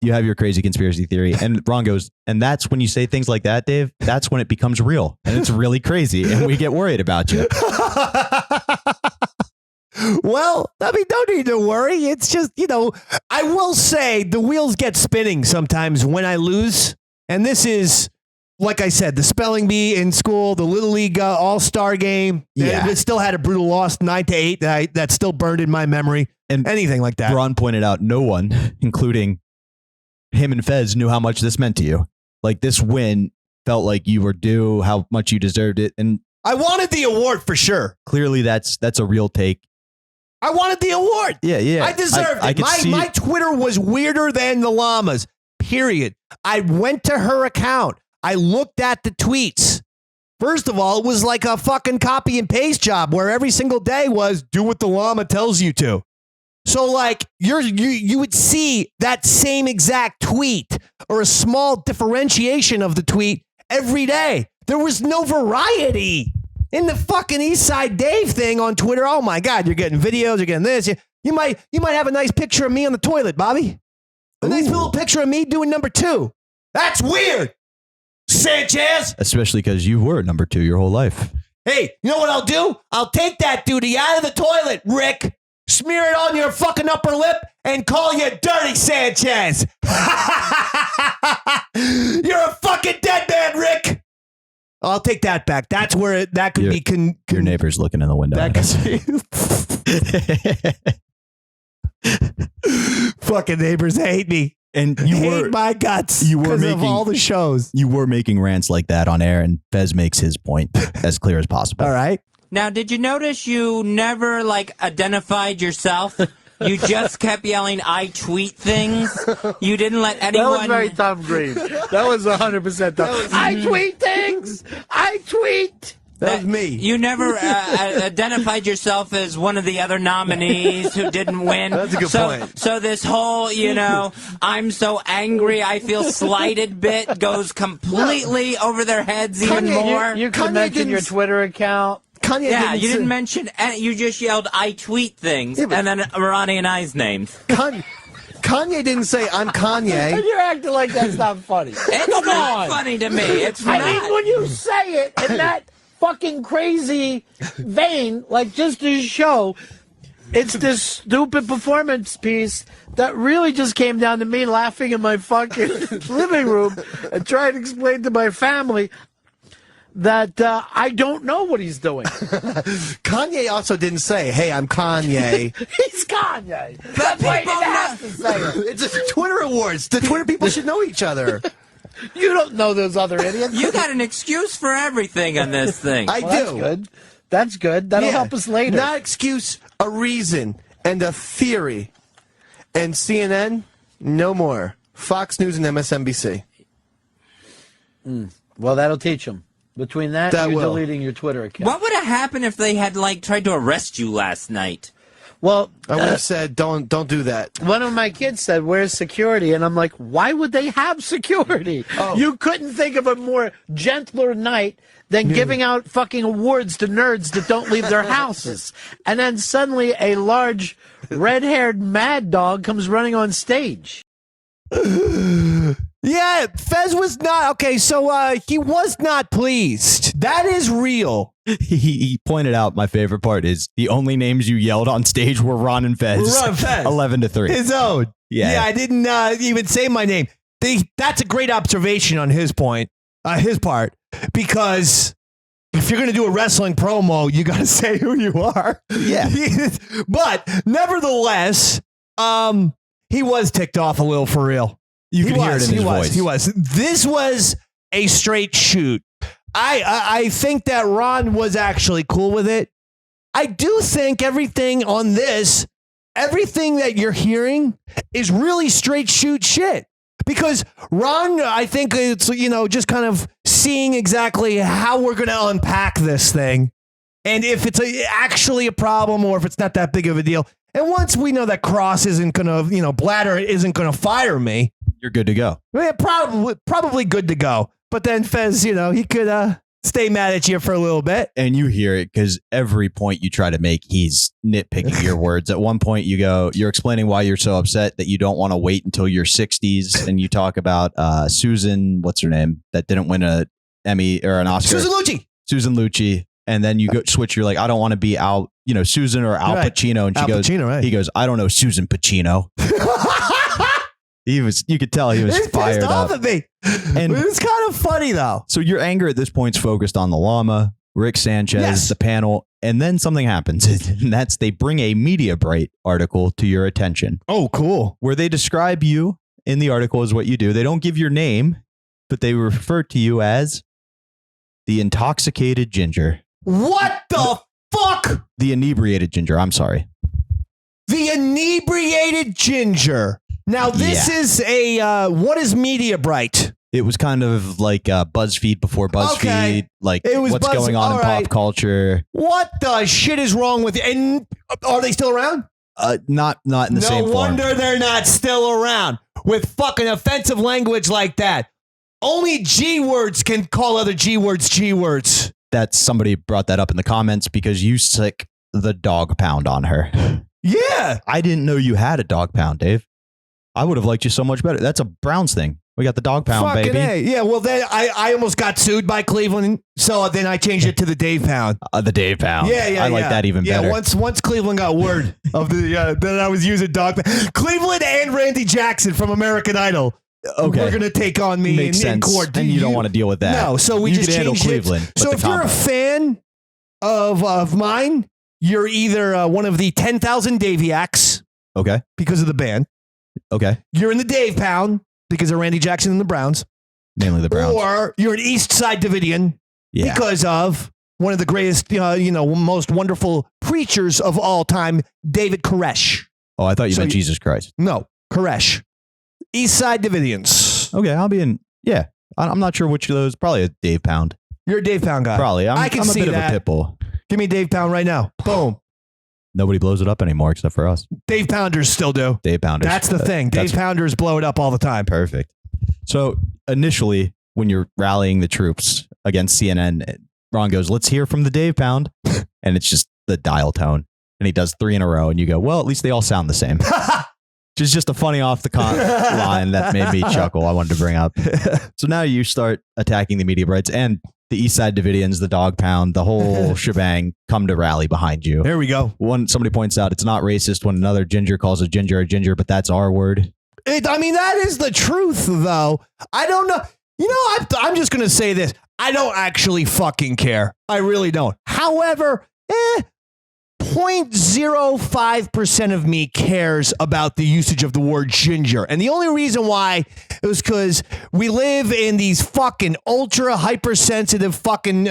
have your crazy conspiracy theory, and Ron goes, and that's when you say things like that, Dave, that's when it becomes real, and it's really crazy, and we get worried about you. Well, I mean, don't need to worry. It's just, I will say the wheels get spinning sometimes when I lose, and this is, like I said, the spelling bee in school, the Little League All-Star game. Yeah. It still had a brutal loss, 9-8. That still burned in my memory. And anything like that. Ron pointed out no one, including him and Fez, knew how much this meant to you. Like, this win felt like you were due, how much you deserved it. And I wanted the award for sure. Clearly, that's a real take. I wanted the award. Yeah. I deserved it. My Twitter was weirder than the llamas, period. I went to her account. I looked at the tweets. First of all, it was like a fucking copy and paste job where every single day was do what the llama tells you to. So like you would see that same exact tweet or a small differentiation of the tweet every day. There was no variety in the fucking Eastside Dave thing on Twitter. Oh my God, you're getting videos, you're getting this. You might have a nice picture of me on the toilet, Bobby. A nice little picture of me doing number 2. That's weird, Sanchez. Especially because you were number 2 your whole life. Hey, you know what I'll do? I'll take that duty out of the toilet, Rick. Smear it on your fucking upper lip and call you Dirty Sanchez. You're a fucking dead man, Rick. I'll take that back. That's where that could be. Your neighbor's looking in the window. Fucking neighbors hate me. And you hate my guts because of all the shows. You were making rants like that on air, and Fez makes his point as clear as possible. All right. Now, did you notice you never, identified yourself? You just kept yelling, I tweet things. You didn't let anyone... That was very Tom Green. That was 100% Tom. I tweet things! I tweet! That was me. You never identified yourself as one of the other nominees who didn't win. That's a good point. So this whole, I'm so angry, I feel slighted bit goes completely over their heads even more. You can mention your Twitter account. You didn't mention, you just yelled, I tweet things, and then Ronnie and I's names. Kanye didn't say, I'm Kanye. And you're acting like that's not funny. It's not funny to me. It's not. I mean, when you say it in that fucking crazy vein, like just to show, it's this stupid performance piece that really just came down to me laughing in my fucking living room and trying to explain to my family that I don't know what he's doing. Kanye also didn't say, hey, I'm Kanye. He's Kanye. But people have to say it. It's a Twitter Awards. The Twitter people should know each other. You don't know those other idiots. You got an excuse for everything on this thing. I do. That's good. That's good. That'll help us later. Not excuse, a reason, and a theory. And CNN, no more. Fox News and MSNBC. Well, that'll teach them. Between that and you're deleting your Twitter account. What would have happened if they had, tried to arrest you last night? Well, I would have said, don't do that. One of my kids said, where's security? And I'm like, why would they have security? Oh. You couldn't think of a more gentler night than giving out fucking awards to nerds that don't leave their houses. And then suddenly a large red-haired mad dog comes running on stage. Yeah, Fez was not okay. So he was not pleased. That is real. He pointed out my favorite part is the only names you yelled on stage were Ron and Fez. 11-3. His own. Yeah, I didn't even say my name. That's a great observation on his part, because if you're going to do a wrestling promo, you got to say who you are. Yeah. But nevertheless, he was ticked off a little for real. You can hear it in his voice. He was. This was a straight shoot. I think that Ron was actually cool with it. I do think everything on this, everything that you're hearing is really straight shoot shit. Because Ron, I think it's, just kind of seeing exactly how we're going to unpack this thing. And if it's actually a problem or if it's not that big of a deal. And once we know that Cross isn't going to, Bladder isn't going to fire me. You're good to go. Yeah, probably good to go. But then Fez, he could stay mad at you for a little bit. And you hear it because every point you try to make, he's nitpicking your words. At one point, you're explaining why you're so upset that you don't want to wait until your 60s. And you talk about Susan, what's her name, that didn't win an Emmy or an Oscar. Susan Lucci. And then you go switch. You're like, I don't want to be Al, Susan or Al Pacino. And he goes, I don't know Susan Pacino. You could tell he was fired up. At me. And it was kind of funny though. So your anger at this point is focused on the llama, Rick Sanchez, the panel, and then something happens. And that's they bring a MediaBrite article to your attention. Oh, cool. Where they describe you in the article is what you do. They don't give your name, but they refer to you as the intoxicated ginger. What the fuck? The inebriated ginger. I'm sorry. The inebriated ginger. Now, this is what is MediaBrite? It was kind of like BuzzFeed before BuzzFeed. Okay. Like, what's going on in pop culture. What the shit is wrong with you? And are they still around? Not in the same form. No wonder they're not still around with fucking offensive language like that. Only G words can call other G words G words. That's somebody brought that up in the comments because you sick the dog pound on her. Yeah. I didn't know you had a dog pound, Dave. I would have liked you so much better. That's a Browns thing. We got the dog pound, fucking baby. A. Yeah, well, then I almost got sued by Cleveland, so then I changed it to the Dave Pound. The Dave Pound. Yeah. I like that even better. Yeah, once Cleveland got word of the that I was using dog pound. Cleveland and Randy Jackson from American Idol. Okay. We're going to take on me in court. And you don't want to deal with that. No, so we just changed Cleveland. It. So if you're a fan of mine, you're either one of the 10,000 Daviacs. Okay. Because of the band. Okay. You're in the Dave Pound because of Randy Jackson and the Browns. Mainly the Browns. Or you're an East Side Davidian because of one of the greatest, most wonderful preachers of all time, David Koresh. Oh, I thought you meant Jesus Christ. No, Koresh. East Side Davidians. Okay, I'll be in. Yeah, I'm not sure which of those. Probably a Dave Pound. You're a Dave Pound guy. Probably. I'm a bit of a pit bull. Give me Dave Pound right now. Boom. Nobody blows it up anymore except for us. Dave Pounders still do. Dave Pounders. That's the thing. Dave Pounders blow it up all the time. Perfect. So initially, when you're rallying the troops against CNN, Ron goes, "Let's hear from the Dave Pound," and it's just the dial tone, and he does 3 in a row, and you go, "Well, at least they all sound the same." Which is just a funny off the line that made me chuckle. I wanted to bring up. So now you start attacking the MediaBrites and the East Side Davidians, the dog pound, the whole shebang come to rally behind you. There we go. Somebody points out it's not racist when another ginger calls a ginger, but that's our word. That is the truth, though. I don't know. I'm just going to say this. I don't actually fucking care. I really don't. However, 0.05% of me cares about the usage of the word ginger. And the only reason why it was because we live in these fucking ultra hypersensitive fucking,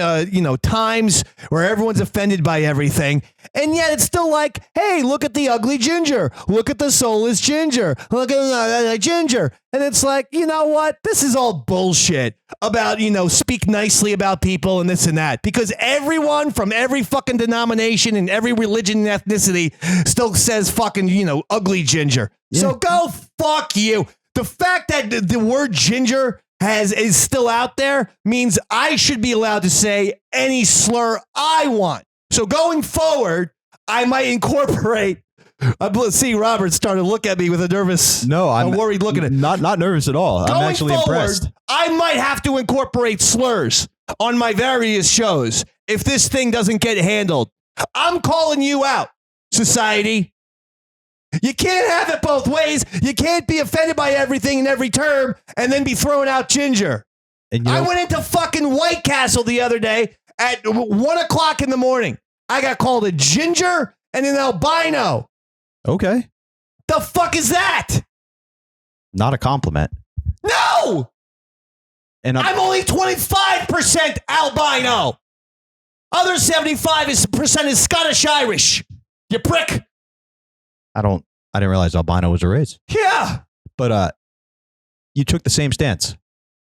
times where everyone's offended by everything. And yet it's still like, hey, look at the ugly ginger. Look at the soulless ginger. Look at ginger. And it's like, you know what? This is all bullshit about, speak nicely about people and this and that. Because everyone from every fucking denomination and every religion and ethnicity still says fucking, ugly ginger. Yeah. So go fuck you. The fact that the word ginger is still out there means I should be allowed to say any slur I want. So going forward, I might incorporate. See, Robert started to look at me with a nervous, I'm worried looking at. Not nervous at all. I'm actually impressed. I might have to incorporate slurs on my various shows if this thing doesn't get handled. I'm calling you out, society. You can't have it both ways. You can't be offended by everything in every term and then be throwing out ginger. I went into fucking White Castle the other day at 1 o'clock in the morning. I got called a ginger and an albino. Okay. The fuck is that? Not a compliment. No! And I'm only 25% albino. Other 75% is Scottish Irish. You prick. I didn't realize albino was a race. Yeah. But you took the same stance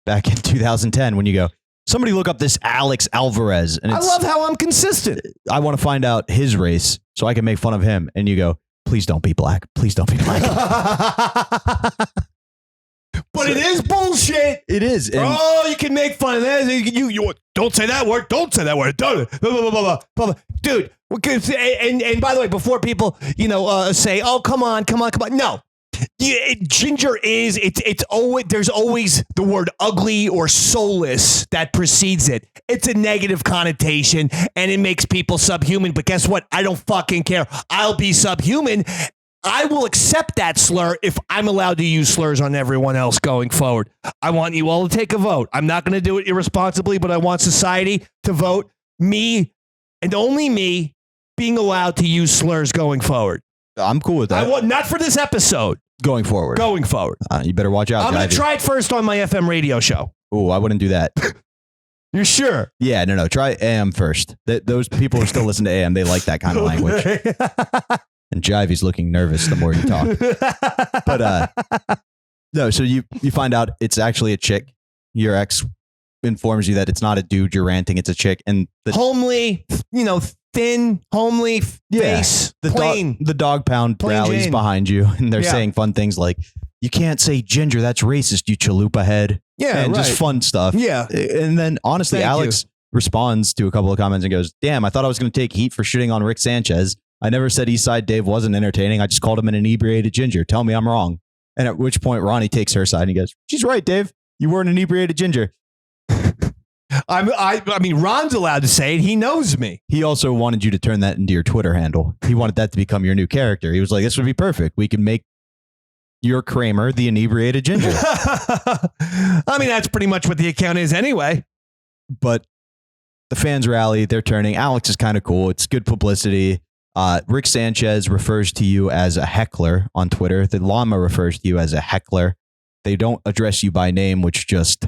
back in 2010 when you go, somebody look up this Alex Alvarez. And I love how I'm consistent. I want to find out his race so I can make fun of him. And you go, please don't be black. Please don't be black. But it is bullshit. It is. And you can make fun of that. You don't say that word. Don't say that word. Don't. Blah, blah, blah. Dude. And by the way, before people, say, oh, come on. No. Ginger is, it's always, there's always the word ugly or soulless that precedes it. It's a negative connotation and it makes people subhuman. But guess what? I don't fucking care. I'll be subhuman. I will accept that slur if I'm allowed to use slurs on everyone else going forward. I want you all to take a vote. I'm not going to do it irresponsibly, but I want society to vote me and only me being allowed to use slurs going forward. I'm cool with that. I want not for this episode. Going forward. You better watch out. I'm going to try it first on my FM radio show. Oh, I wouldn't do that. You're sure? Yeah, no. Try AM first. Those people who still listen to AM, they like that kind of language. And Jivey's looking nervous the more you talk. But no, so you find out it's actually a chick. Your ex informs you that it's not a dude you're ranting, it's a chick. And homely, thin, homely face, plain. The dog pound rallies behind you, and they're saying fun things like, you can't say ginger, that's racist, you chalupa head. Yeah, and just fun stuff. Yeah. And then honestly, Alex responds to a couple of comments and goes, damn, I thought I was going to take heat for shitting on Rick Sanchez. I never said Eastside Dave wasn't entertaining. I just called him an inebriated ginger. Tell me I'm wrong. And at which point Ronnie takes her side and he goes, she's right, Dave. You were an inebriated ginger. I mean, Ron's allowed to say it. He knows me. He also wanted you to turn that into your Twitter handle. He wanted that to become your new character. He was like, this would be perfect. We can make your Kramer the inebriated ginger. I mean, that's pretty much what the account is anyway. But the fans rally. They're turning. Alex is kind of cool. It's good publicity. Rick Sanchez refers to you as a heckler on Twitter. The llama refers to you as a heckler. They don't address you by name, which just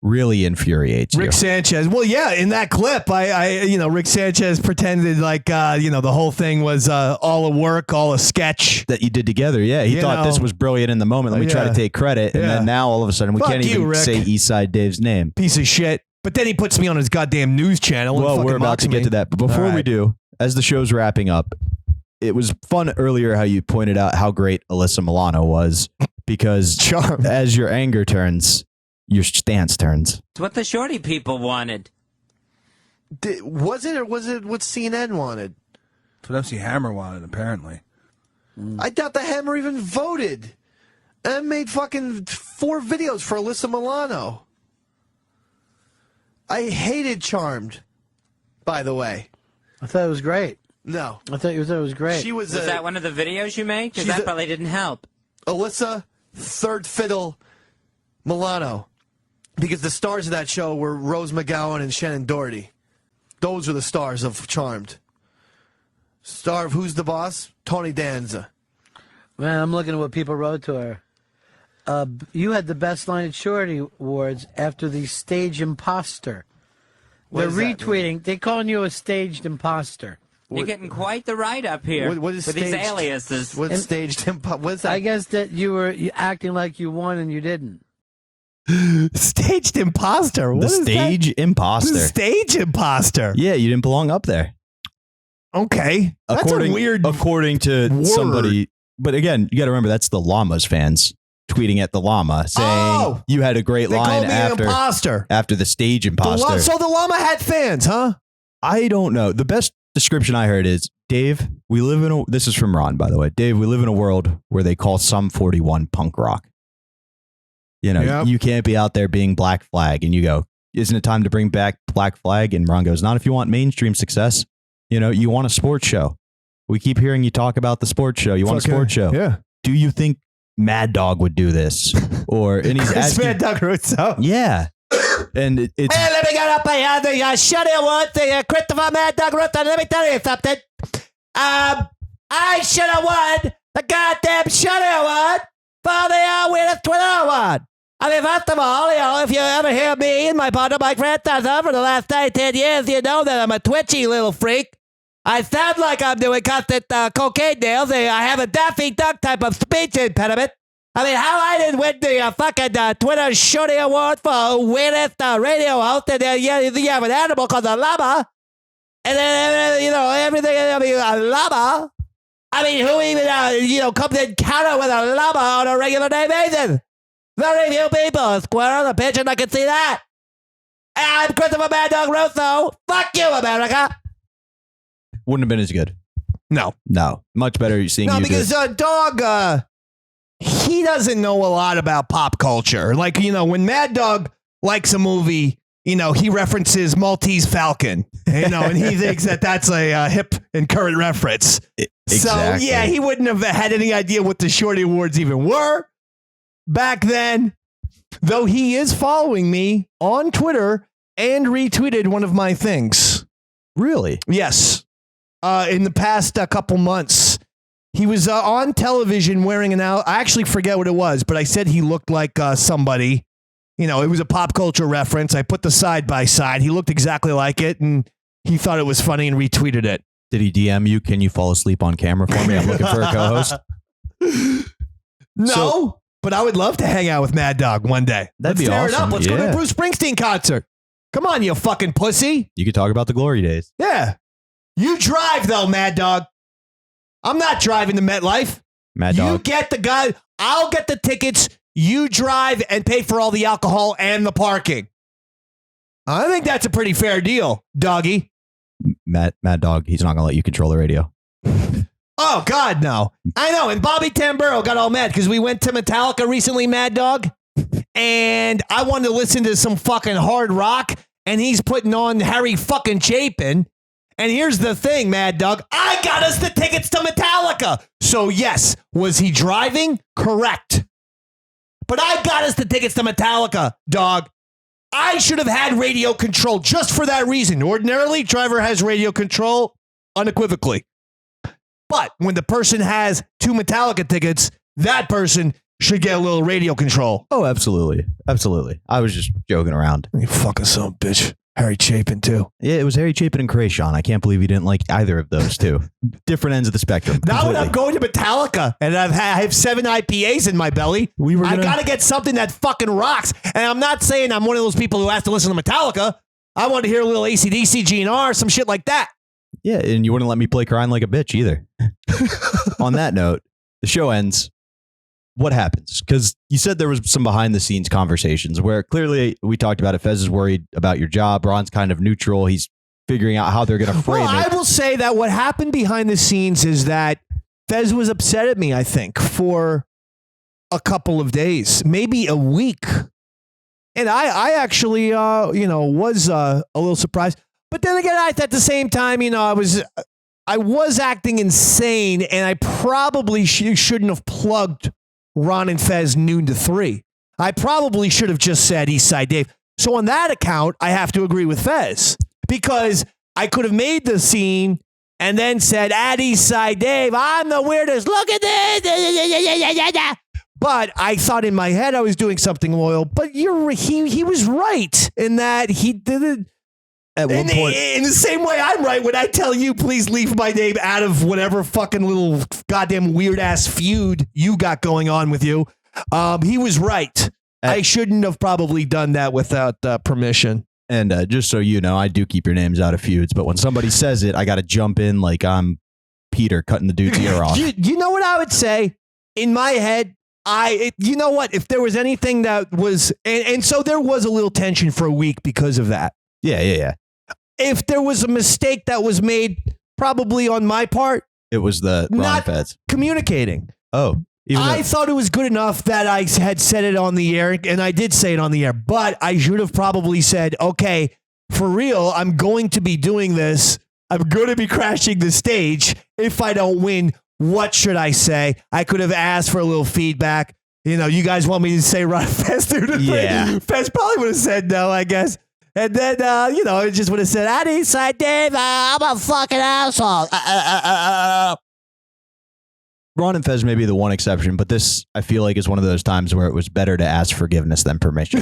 really infuriates you. Rick Sanchez. Well, yeah, in that clip, Rick Sanchez pretended like, the whole thing was all a work, all a sketch that you did together. Yeah, he thought this was brilliant in the moment. Let me try to take credit. And then now all of a sudden we can't even say Eastside Dave's name. Piece of shit. But then he puts me on his goddamn news channel. Well, we're about to get to that. But before we do, as the show's wrapping up, it was fun earlier how you pointed out how great Alyssa Milano was because as your anger turns, your stance turns. It's what the Shorty people wanted. Was it what CNN wanted? It's what MC Hammer wanted, apparently. I doubt the Hammer even voted. And made fucking 4 videos for Alyssa Milano. I hated Charmed, by the way. I thought it was great. No. I thought it was great. She was that one of the videos you made? Because that probably didn't help. Alyssa, third fiddle, Milano. Because the stars of that show were Rose McGowan and Shannon Doherty. Those were the stars of Charmed. Star of Who's the Boss? Tony Danza. Man, I'm looking at what people wrote to her. You had the best line at Shorty Awards after the stage imposter. They're retweeting. They're calling you a staged imposter. You're getting quite the write-up here what is with these aliases. What's staged imposter? What's that? I guess that you were acting like you won and you didn't. Staged imposter. What the is stage that? imposter. The stage imposter. Yeah, you didn't belong up there. Okay. That's a weird according to word. Somebody. But again, you got to remember that's the llama's fans tweeting at the llama saying you had a great line after the stage imposter. So the llama had fans, huh? I don't know. The best description I heard is, Dave, we live in this is from Ron, by the way. Dave, we live in a world where they call Sum 41 punk rock. You can't be out there being Black Flag. And you go, isn't it time to bring back Black Flag? And Ron goes, not if you want mainstream success. You want a sports show. We keep hearing you talk about the sports show. You want a sports show. Yeah. Do you think Mad Dog would do this? And he's asking, Mad Dog Russo. Yeah. And it's Hey, let me get up here. The Shorty Awards, the Christopher Mad Dog Ruth, and let me tell you something. I should have won the goddamn Shorty Award for the weirdest Twitter award. I mean, first of all, if you ever hear me and my partner Mike Francis for the last 10 years, you know that I'm a twitchy little freak. I sound like I'm doing constant cocaine deals. I have a Daffy Duck type of speech impediment. I mean, how I didn't win the fucking Twitter Shorty Award for weirdest radio host, and you have an animal called a llama, and then, everything, a llama. I mean, who even, comes in counter with a llama on a regular day basis? Very few people. A squirrel, a pigeon, I can see that. And I'm Christopher Mad Dog Russo. Fuck you, America. wouldn't have been as good. No. Much better seeing you. No, because Dog, he doesn't know a lot about pop culture. Like, when Mad Dog likes a movie, he references Maltese Falcon, and he thinks that that's a hip and current reference. Exactly. So, yeah, he wouldn't have had any idea what the Shorty Awards even were back then, though he is following me on Twitter and retweeted one of my things. Really? Yes. In the past couple months, he was on television wearing I actually forget what it was, but I said he looked like somebody. It was a pop culture reference. I put the side by side. He looked exactly like it, and he thought it was funny and retweeted it. Did he DM you? Can you fall asleep on camera for me? I'm looking for a co-host. No, but I would love to hang out with Mad Dog one day. That'd be tear awesome. it up. Let's go to a Bruce Springsteen concert. Come on, you fucking pussy. You could talk about the glory days. Yeah. You drive, though, Mad Dog. I'm not driving to MetLife. Mad Dog. You get the guy. I'll get the tickets. You drive and pay for all the alcohol and the parking. I think that's a pretty fair deal, doggy. Mad Dog, he's not going to let you control the radio. Oh, God, no. I know. And Bobby Tamburo got all mad because we went to Metallica recently, Mad Dog. And I wanted to listen to some fucking hard rock. And he's putting on Harry fucking Chapin. And here's the thing, Mad Dog. I got us the tickets to Metallica. So, yes, was he driving? Correct. But I got us the tickets to Metallica, dog. I should have had radio control just for that reason. Ordinarily, driver has radio control unequivocally. But when the person has 2 Metallica tickets, that person should get a little radio control. Oh, absolutely. Absolutely. I was just joking around. You fucking son of a bitch. Harry Chapin, too. Yeah, it was Harry Chapin and Krayshawn. I can't believe you didn't like either of those two. Different ends of the spectrum. Now when I'm going to Metallica and I have 7 IPAs in my belly, I got to get something that fucking rocks. And I'm not saying I'm one of those people who has to listen to Metallica. I want to hear a little AC/DC, GNR, some shit like that. Yeah, and you wouldn't let me play Crying Like a Bitch either. On that note, the show ends. What happens? Because you said there was some behind the scenes conversations where clearly we talked about it. Fez is worried about your job. Ron's kind of neutral. He's figuring out how they're going to frame it. I will say that what happened behind the scenes is that Fez was upset at me, I think, for a couple of days, maybe a week. And I actually, was a little surprised. But then again, at the same time, I was acting insane, and I probably shouldn't have plugged Ron and Fez noon to 3. I probably should have just said Eastside Dave. So on that account, I have to agree with Fez because I could have made the scene and then said at Eastside Dave, I'm the weirdest. Look at this. But I thought in my head I was doing something loyal. But he was right in that he did it. At one point, in the same way I'm right when I tell you, please leave my name out of whatever fucking little goddamn weird ass feud you got going on with you. He was right. I shouldn't have probably done that without permission. And just so you know, I do keep your names out of feuds, but when somebody says it, I got to jump in like I'm Peter cutting the dude's ear off. You know what I would say? In my head, you know what? If there was anything that was, and so there was a little tension for a week because of that. Yeah. If there was a mistake that was made, probably on my part, it was the not Feds communicating. Oh, I thought it was good enough that I had said it on the air, and I did say it on the air, but I should have probably said, okay, for real, I'm going to be doing this. I'm going to be crashing the stage. If I don't win, what should I say? I could have asked for a little feedback. you guys want me to say Ron Fez? Yeah. Fez probably would have said no, I guess. And then, it just would have said, at Eastside Dave, I'm a fucking asshole. Ron and Fez may be the one exception, but this, I feel like, is one of those times where it was better to ask forgiveness than permission.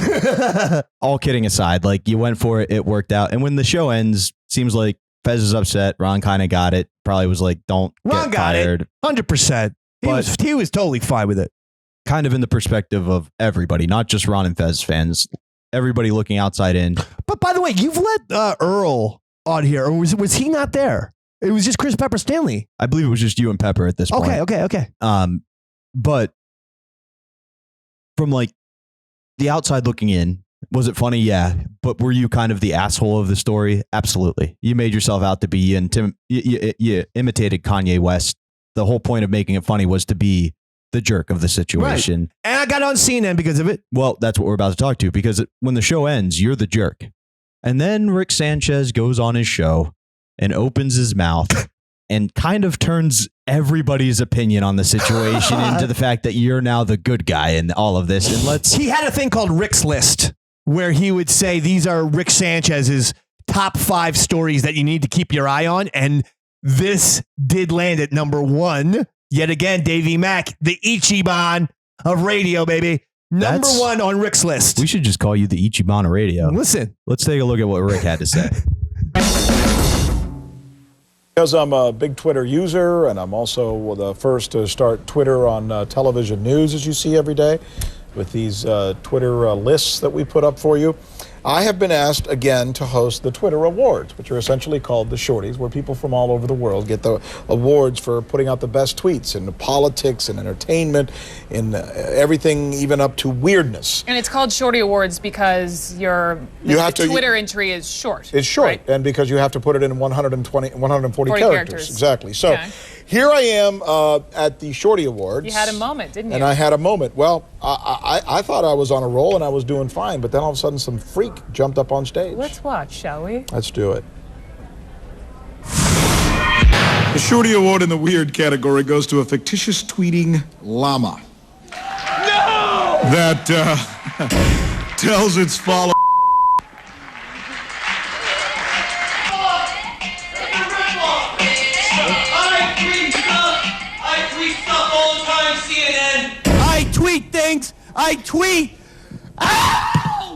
All kidding aside, like, you went for it, it worked out. And when the show ends, seems like Fez is upset. Ron kind of got it. Probably was like, don't Ron get got fired. it. 100%. He was totally fine with it. Kind of in the perspective of everybody, not just Ron and Fez fans. Everybody looking outside in. But by the way, you've let Earl on here, or was he not there? It was just Chris Pepper Stanley. I believe it was just you and Pepper at this point. Okay. But from like the outside looking in, was it funny? Yeah. But were you kind of the asshole of the story? Absolutely. You made yourself out to be, you imitated Kanye West. The whole point of making it funny was to be the jerk of the situation. Right. And I got on CNN because of it. Well, that's what we're about to talk to, because when the show ends, you're the jerk. And then Rick Sanchez goes on his show and opens his mouth and kind of turns everybody's opinion on the situation into the fact that you're now the good guy in all of this. And he had a thing called Rick's List, where he would say, these are Rick Sanchez's top 5 stories that you need to keep your eye on. And this did land at number 1. Yet again, Davey Mac, the Ichiban of radio, baby. Number 1 on Rick's List. We should just call you the Ichiban of radio. Listen. Let's take a look at what Rick had to say. Because I'm a big Twitter user, and I'm also the first to start Twitter on television news, as you see every day, with these Twitter lists that we put up for you. I have been asked again to host the Twitter Awards, which are essentially called the Shorties, where people from all over the world get the awards for putting out the best tweets in politics and entertainment, in everything, even up to weirdness. And it's called Shorty Awards because the Twitter entry is short. It's short, right? And because you have to put it in 140 characters. Exactly. So here I am at the Shorty Awards. You had a moment, didn't you? And I had a moment. Well, I thought I was on a roll and I was doing fine, but then all of a sudden some freak jumped up on stage. Let's watch, shall we? Let's do it. The Shorty Award in the weird category goes to a fictitious tweeting llama. No! That tells its followers. I tweet stuff all the time, CNN. I tweet things. I tweet. Ow!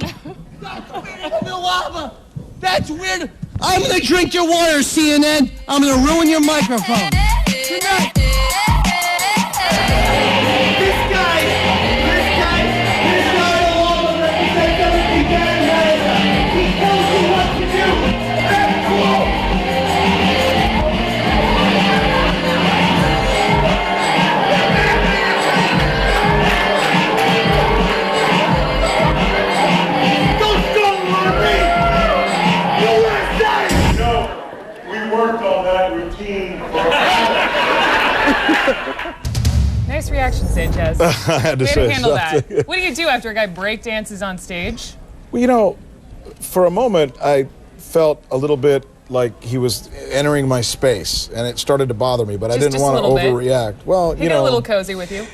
That's weird, the lava. That's weird. I'm gonna drink your water, CNN. I'm gonna ruin your microphone. Good night. This guy alone represents everything bad in America. He tells you what to do. That's cool. Worked on that routine. Nice reaction, Sanchez. I had to Way say to handle something. that. What do you do after a guy break dances on stage? Well, for a moment, I felt a little bit like he was entering my space, and it started to bother me, but I didn't want to overreact. Well, He got a little cozy with you.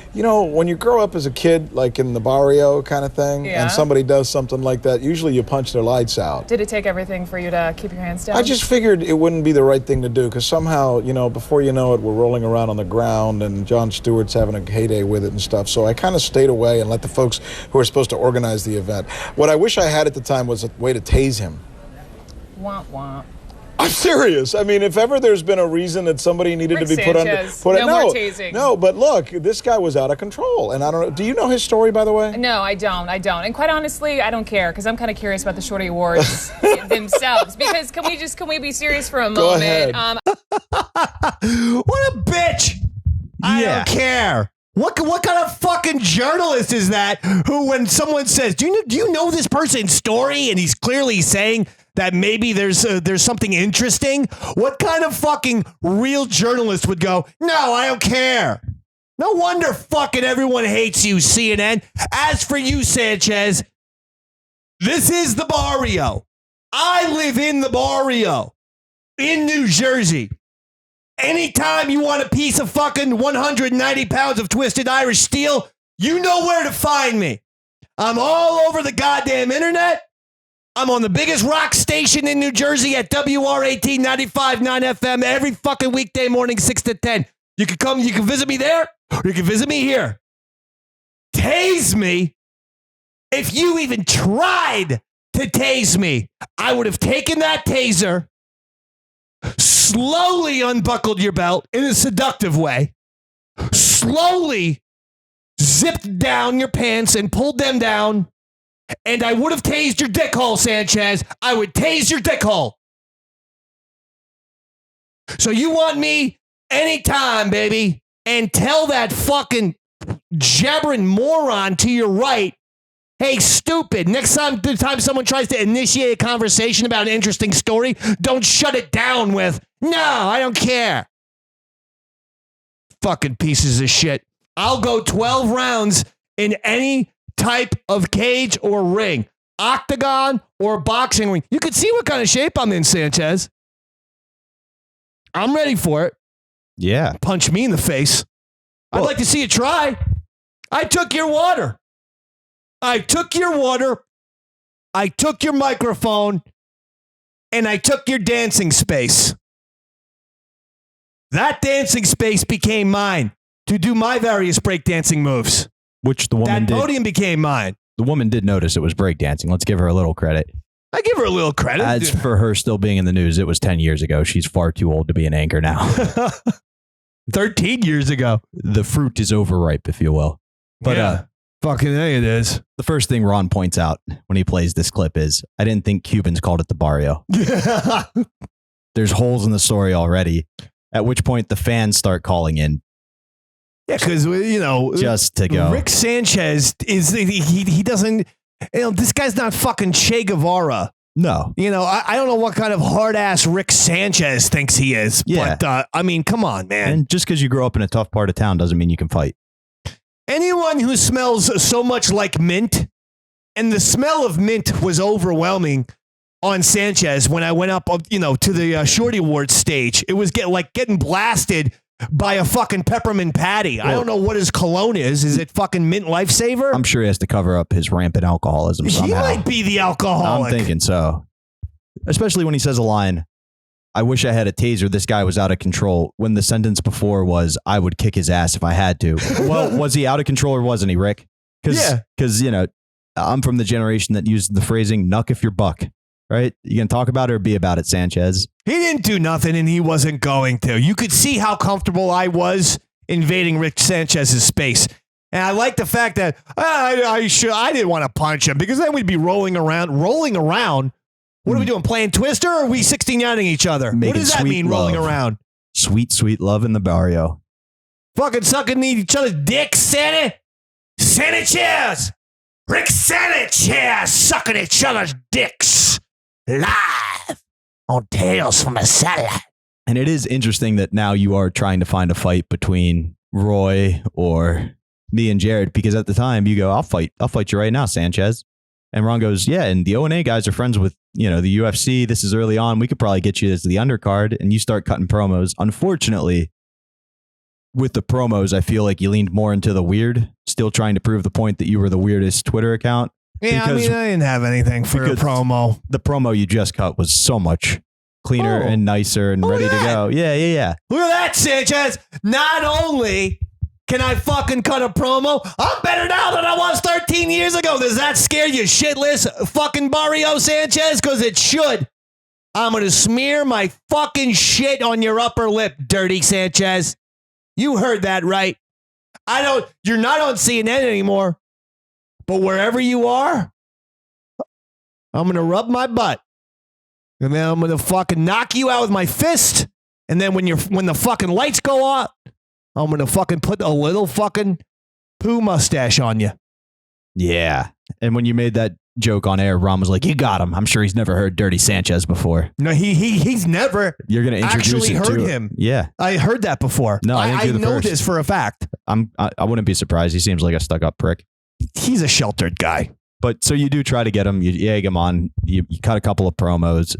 When you grow up as a kid, like in the barrio kind of thing, and somebody does something like that, usually you punch their lights out. Did it take everything for you to keep your hands down? I just figured it wouldn't be the right thing to do, because somehow, before you know it, we're rolling around on the ground, and Jon Stewart's having a heyday with it and stuff. So I kind of stayed away and let the folks who are supposed to organize the event. What I wish I had at the time was a way to tase him. Womp womp. I'm serious. I mean, if ever there's been a reason that somebody needed to be put on, more tasing. No, but look, this guy was out of control, and I don't know. Do you know his story, by the way? No, I don't. And quite honestly, I don't care, because I'm kind of curious about the Shorty Awards themselves. Because can we be serious for a moment? Go ahead. What a bitch! I don't care. What kind of fucking journalist is that who, when someone says, do you know this person's story, and he's clearly saying that maybe there's something interesting? What kind of fucking real journalist would go, no, I don't care? No wonder fucking everyone hates you, CNN. As for you, Sanchez, this is the barrio. I live in the barrio in New Jersey. Anytime you want a piece of fucking 190 pounds of twisted Irish steel, You know where to find me. I'm all over the goddamn internet. I'm on the biggest rock station in New Jersey at WR18 95.9 FM every fucking weekday morning, 6 to 10. You can visit me there, or you can visit me here. Tase me. If you even tried to tase me, I would have taken that taser, slowly unbuckled your belt in a seductive way, slowly zipped down your pants and pulled them down, and I would have tased your dick hole, Sanchez. I would tase your dick hole. So you want me anytime, baby, and tell that fucking jabbering moron to your right, hey, stupid, next time someone tries to initiate a conversation about an interesting story, don't shut it down with, no, I don't care. Fucking pieces of shit. I'll go 12 rounds in any type of cage or ring, octagon or boxing ring. You can see what kind of shape I'm in, Sanchez. I'm ready for it. Yeah. Punch me in the face. I'd like to see you try. I took your water. I took your water. I took your microphone. And I took your dancing space. That dancing space became mine to do my various breakdancing moves. Which the woman did. That podium became mine. The woman did notice it was breakdancing. Let's give her a little credit. I give her a little credit. As for her still being in the news, it was 10 years ago. She's far too old to be an anchor now. 13 years ago. The fruit is overripe, if you will. But fucking A it is. The first thing Ron points out when he plays this clip is, I didn't think Cubans called it the barrio. There's holes in the story already. At which point the fans start calling in. Yeah, because, just to go. Rick Sanchez is, he doesn't, this guy's not fucking Che Guevara. No. I don't know what kind of hard-ass Rick Sanchez thinks he is. Yeah. But, come on, man. And just because you grow up in a tough part of town doesn't mean you can fight. Anyone who smells so much like mint, and the smell of mint was overwhelming on Sanchez when I went up, to the Shorty Awards stage. It was getting blasted by a fucking peppermint patty. I don't know what his cologne is. Is it fucking mint lifesaver? I'm sure he has to cover up his rampant alcoholism somehow. He might be the alcoholic. I'm thinking so. Especially when he says a line, I wish I had a taser. This guy was out of control. When the sentence before was, I would kick his ass if I had to. Well, was he out of control or wasn't he, Rick? Because, I'm from the generation that used the phrasing, knuck if you're buck. Right? You can talk about it or be about it, Sanchez. He didn't do nothing and he wasn't going to. You could see how comfortable I was invading Rick Sanchez's space. And I like the fact that I didn't want to punch him because then we'd be rolling around. What are we doing? Playing Twister or are we 69ing each other? Making what does that mean, love. rolling around? Sweet, sweet love in the barrio. Fucking sucking each other's dicks, Sanchez! Rick Sanchez sucking each other's dicks. Live on Tales from the Satellite. And it is interesting that now you are trying to find a fight between Roy or me and Jared, because at the time you go, I'll fight you right now, Sanchez. And Ron goes, yeah, and the O&A guys are friends with, the UFC. This is early on. We could probably get you as the undercard. And you start cutting promos. Unfortunately, with the promos, I feel like you leaned more into the weird, still trying to prove the point that you were the weirdest Twitter account. Yeah, I didn't have anything for a promo. The promo you just cut was so much cleaner and nicer and ready to go. Yeah. Look at that, Sanchez. Not only can I fucking cut a promo, I'm better now than I was 13 years ago. Does that scare you shitless fucking Barrio Sanchez? Because it should. I'm going to smear my fucking shit on your upper lip, dirty Sanchez. You heard that right. You're not on CNN anymore. But wherever you are, I'm going to rub my butt. And then I'm going to fucking knock you out with my fist. And then when the fucking lights go off, I'm going to fucking put a little fucking poo mustache on you. Yeah. And when you made that joke on air, Ron was like, you got him. I'm sure he's never heard Dirty Sanchez before. No, he's never You're going to introduce actually heard him. Yeah. I heard that before. No, I know this for a fact. I wouldn't be surprised. He seems like a stuck-up prick. He's a sheltered guy. But so you do try to get him. You egg him on. You cut a couple of promos.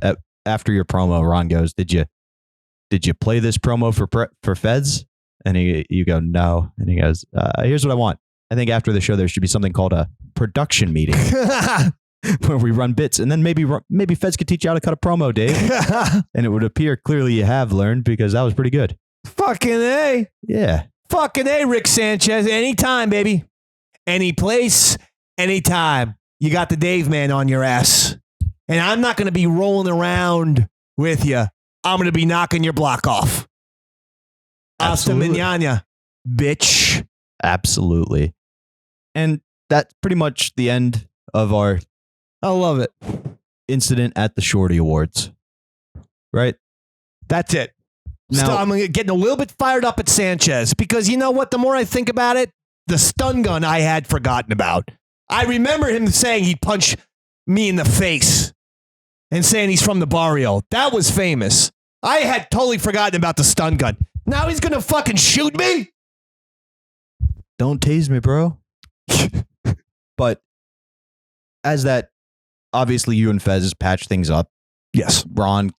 After your promo, Ron goes, did you play this promo for Feds? And you go, no. And he goes, here's what I want. I think after the show there should be something called a production meeting where we run bits, and then maybe Feds could teach you how to cut a promo, Dave, and it would appear clearly you have learned because that was pretty good. Fucking A. Yeah. Fucking A, Rick Sanchez. Anytime, baby. Any place, anytime. You got the Dave man on your ass. And I'm not going to be rolling around with you. I'm going to be knocking your block off. Hasta mañana, bitch. Absolutely. And that's pretty much the end of our I love it. incident at the Shorty Awards. Right? That's it. Now, I'm getting a little bit fired up at Sanchez because you know what? The more I think about it, the stun gun I had forgotten about. I remember him saying he punched me in the face and saying he's from the barrio. That was famous. I had totally forgotten about the stun gun. Now he's going to fucking shoot me? don't tase me, bro. But as that, obviously you and Fez has patched things up. Yes. Ron,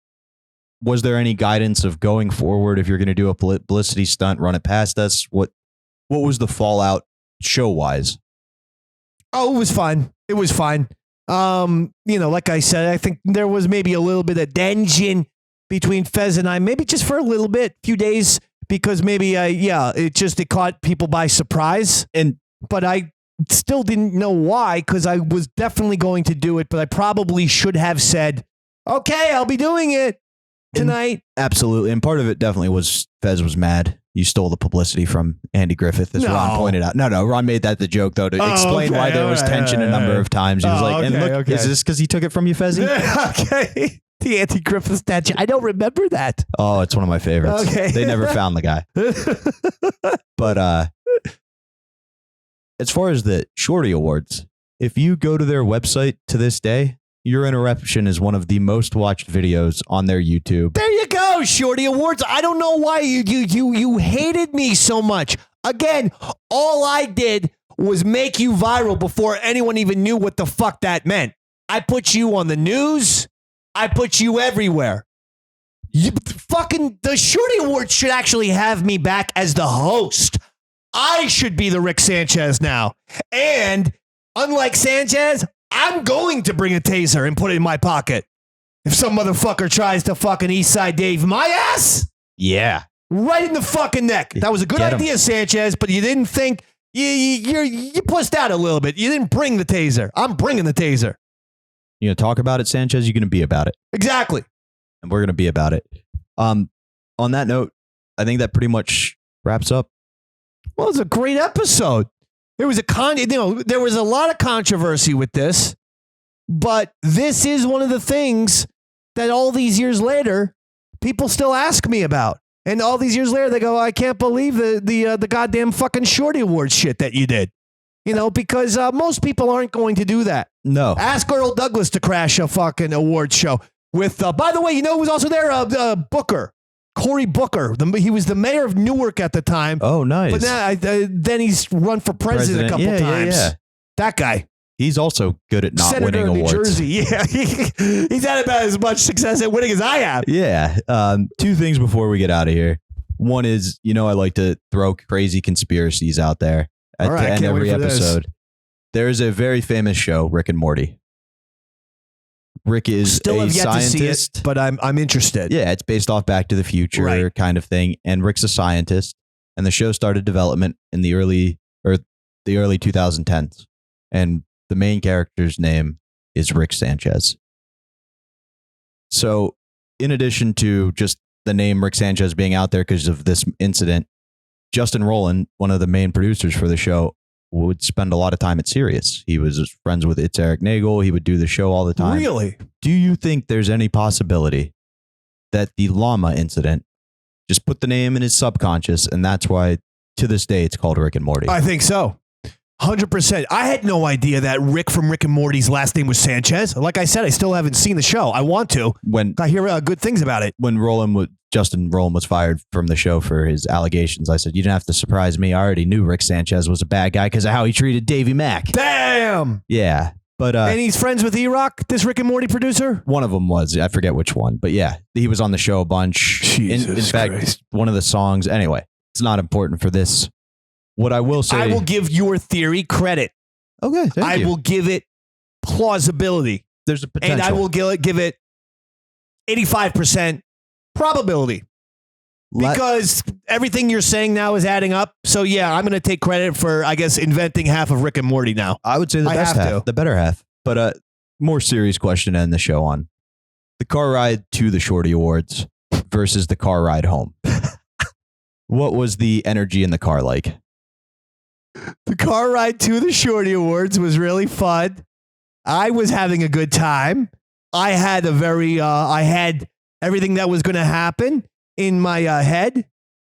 was there any guidance of going forward? If you're going to do a publicity stunt, run it past us. What was the fallout show wise? Oh, it was fine. It was fine. Like I said, I think there was maybe a little bit of tension between Fez and I, maybe just for a little bit, few days, because maybe it caught people by surprise. But I still didn't know why, because I was definitely going to do it, but I probably should have said, okay, I'll be doing it tonight. Absolutely. And part of it definitely was Fez was mad. You stole the publicity from Andy Griffith, as Ron pointed out. No, Ron made that the joke, though, to explain why there was tension a number of times. He was like, and look, is this because he took it from you, Fezzy? Okay. The Andy Griffith statue. I don't remember that. Oh, it's one of my favorites. Okay. They never found the guy. But as far as the Shorty Awards, if you go to their website to this day, your interruption is one of the most watched videos on their YouTube. There you go, Shorty Awards. I don't know why you hated me so much. Again, all I did was make you viral before anyone even knew what the fuck that meant. I put you on the news. I put you everywhere. The Shorty Awards should actually have me back as the host. I should be the Rick Sanchez now. And unlike Sanchez, I'm going to bring a taser and put it in my pocket. If some motherfucker tries to fucking Eastside Dave my ass. Yeah. Right in the fucking neck. That was a good idea, Sanchez, but you didn't think, you pussed out a little bit. You didn't bring the taser. I'm bringing the taser. You're going to talk about it, Sanchez? You're going to be about it. Exactly. And we're going to be about it. On that note, I think that pretty much wraps up. Well, it's a great episode. There was a lot of controversy with this, but this is one of the things that all these years later, people still ask me about. And all these years later, they go, I can't believe the goddamn fucking Shorty Awards shit that you did. Because most people aren't going to do that. No. Ask Earl Douglas to crash a fucking awards show with, by the way, who was also there? Booker. Cory Booker. He was the mayor of Newark at the time. Oh, nice. But then he's run for president a couple times. Yeah. That guy. He's also good at not Senator winning of New awards. Jersey. Yeah. He's had about as much success at winning as I have. Yeah. Two things before we get out of here. One is, I like to throw crazy conspiracies out there at the end of every episode. There is a very famous show, Rick and Morty. Rick is still have yet scientist, to see it, but I'm interested. Yeah, it's based off Back to the Future kind of thing, and Rick's a scientist, and the show started development in the early 2010s, and the main character's name is Rick Sanchez. So, in addition to just the name Rick Sanchez being out there because of this incident, Justin Roiland, one of the main producers for the show, would spend a lot of time at Sirius. He was friends with It's Eric Nagel. He would do the show all the time. Really? Do you think there's any possibility that the llama incident just put the name in his subconscious, and that's why to this day it's called Rick and Morty? I think so. 100%. I had no idea that Rick from Rick and Morty's last name was Sanchez. Like I said, I still haven't seen the show. I want to. I hear good things about it. When Justin Roiland was fired from the show for his allegations, I said, you didn't have to surprise me. I already knew Rick Sanchez was a bad guy because of how he treated Davey Mac. Damn! Yeah. But and he's friends with E-Rock, this Rick and Morty producer? One of them was. I forget which one. But yeah, he was on the show a bunch. Jesus in fact, Christ. one of the songs. Anyway, it's not important for this What I will say, I will give your theory credit. Okay, I will give it plausibility. There's a potential. And I will give it 85% probability. Because everything you're saying now is adding up. So, yeah, I'm going to take credit for, I guess, inventing half of Rick and Morty now. I would say the best half, the better half. But more serious question to end the show on. The car ride to the Shorty Awards versus the car ride home. What was the energy in the car like? The car ride to the Shorty Awards was really fun. I was having a good time. I had I had everything that was going to happen in my head.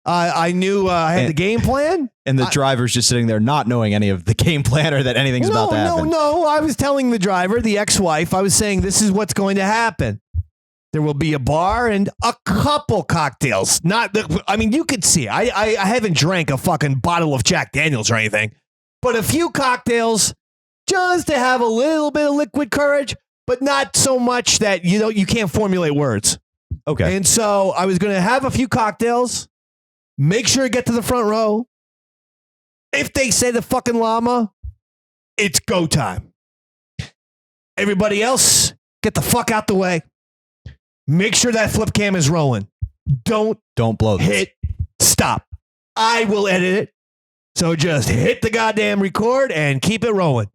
I knew I had the game plan. And the driver's just sitting there not knowing any of the game plan or that anything's about to happen. No. I was telling the driver, the ex-wife, I was saying, this is what's going to happen. There will be a bar and a couple cocktails. You could see. I haven't drank a fucking bottle of Jack Daniels or anything. But a few cocktails just to have a little bit of liquid courage, but not so much that you can't formulate words. Okay. And so I was going to have a few cocktails, make sure to get to the front row. If they say the fucking llama, it's go time. Everybody else, get the fuck out the way. Make sure that flip cam is rolling. Don't blow this. Hit stop. I will edit it. So just hit the goddamn record and keep it rolling.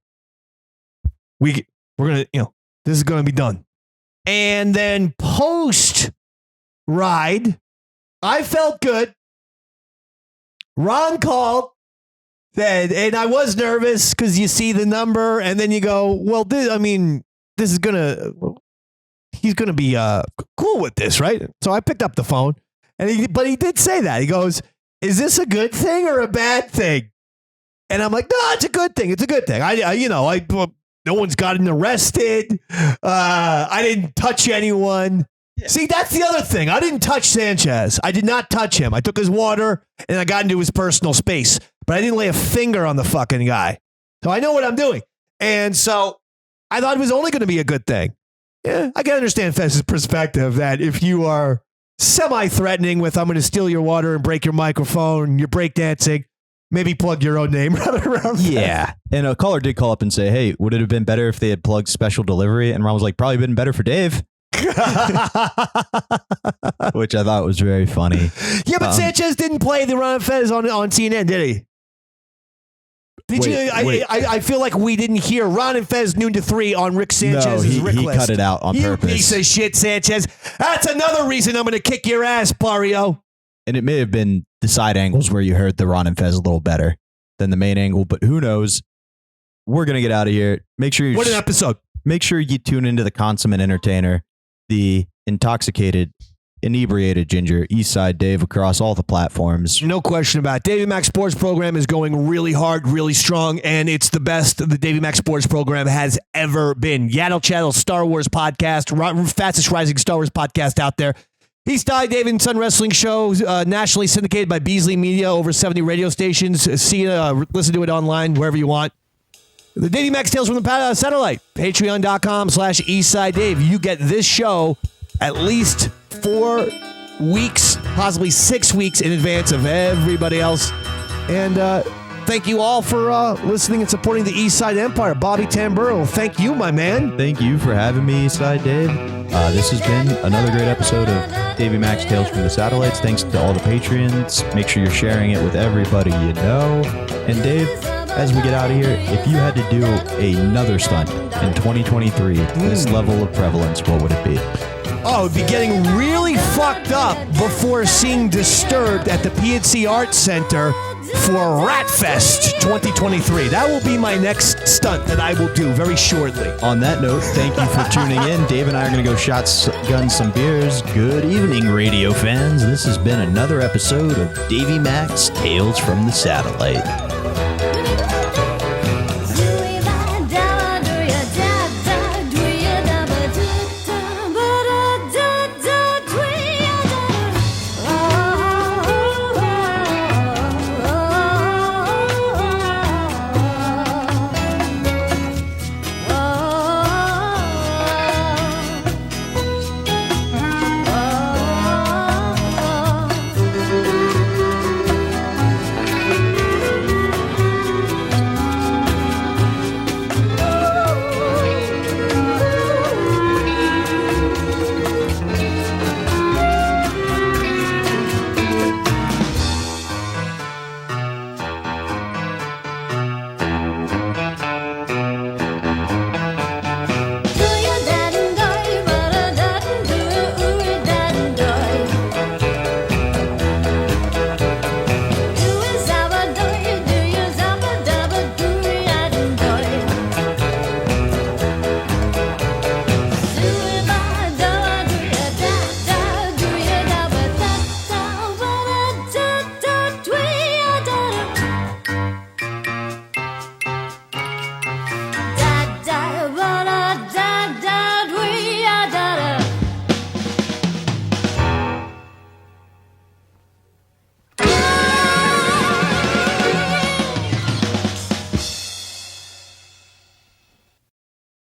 We're going to, this is going to be done. And then post ride, I felt good. Ron called, said, and I was nervous because you see the number and then you go, well, this is going to, he's going to be cool with this, right? So I picked up the phone, but he did say that. He goes, is this a good thing or a bad thing? And I'm like, no, it's a good thing. It's a good thing. No one's gotten arrested. I didn't touch anyone. Yeah. See, that's the other thing. I didn't touch Sanchez. I did not touch him. I took his water and I got into his personal space, but I didn't lay a finger on the fucking guy. So I know what I'm doing. And so I thought it was only going to be a good thing. Yeah, I can understand Fez's perspective that if you are semi-threatening with, I'm going to steal your water and break your microphone, you're breakdancing, maybe plug your own name rather around. Yeah. And a caller did call up and say, hey, would it have been better if they had plugged special delivery? And Ron was like, probably been better for Dave. Which I thought was very funny. Yeah, but Sanchez didn't play the Ron and Fez on CNN, did he? I feel like we didn't hear Ron and Fez noon to 3 on Rick Sanchez's Rick he list. Cut it out on purpose. Piece of shit, Sanchez. That's another reason I'm going to kick your ass, Barrio. And it may have been the side angles where you heard the Ron and Fez a little better than the main angle, but who knows? We're going to get out of here. Make sure what an episode. Make sure you tune into the Consummate Entertainer, the intoxicated, inebriated Ginger, Eastside Dave across all the platforms. No question about it. Davey Mac Sports Program is going really hard, really strong, and it's the best the Davey Mac Sports Program has ever been. Yaddle Chattel Star Wars podcast, fastest rising Star Wars podcast out there. Eastside Dave and Son Wrestling Show, nationally syndicated by Beasley Media, over 70 radio stations. Listen to it online, wherever you want. The Davey Max Tales from the Satellite, patreon.com/EastsideDave. You get this show at least 4 weeks, possibly 6 weeks in advance of everybody else. And thank you all for listening and supporting the Eastside Empire. Bobby Tamburo, thank you, my man. Thank you for having me, Eastside Dave. This has been another great episode of Davey Max Tales from the Satellites. Thanks to all the Patreons. Make sure you're sharing it with everybody you know. And Dave, as we get out of here, if you had to do another stunt in 2023, this level of prevalence, what would it be? Oh, it'd be getting really fucked up before seeing Disturbed at the PNC Arts Center for Ratfest 2023. That will be my next stunt that I will do very shortly. On that note, thank you for tuning in. Dave and I are going to go shotgun some beers. Good evening, radio fans. This has been another episode of Davey Mac's Tales from the Satellite.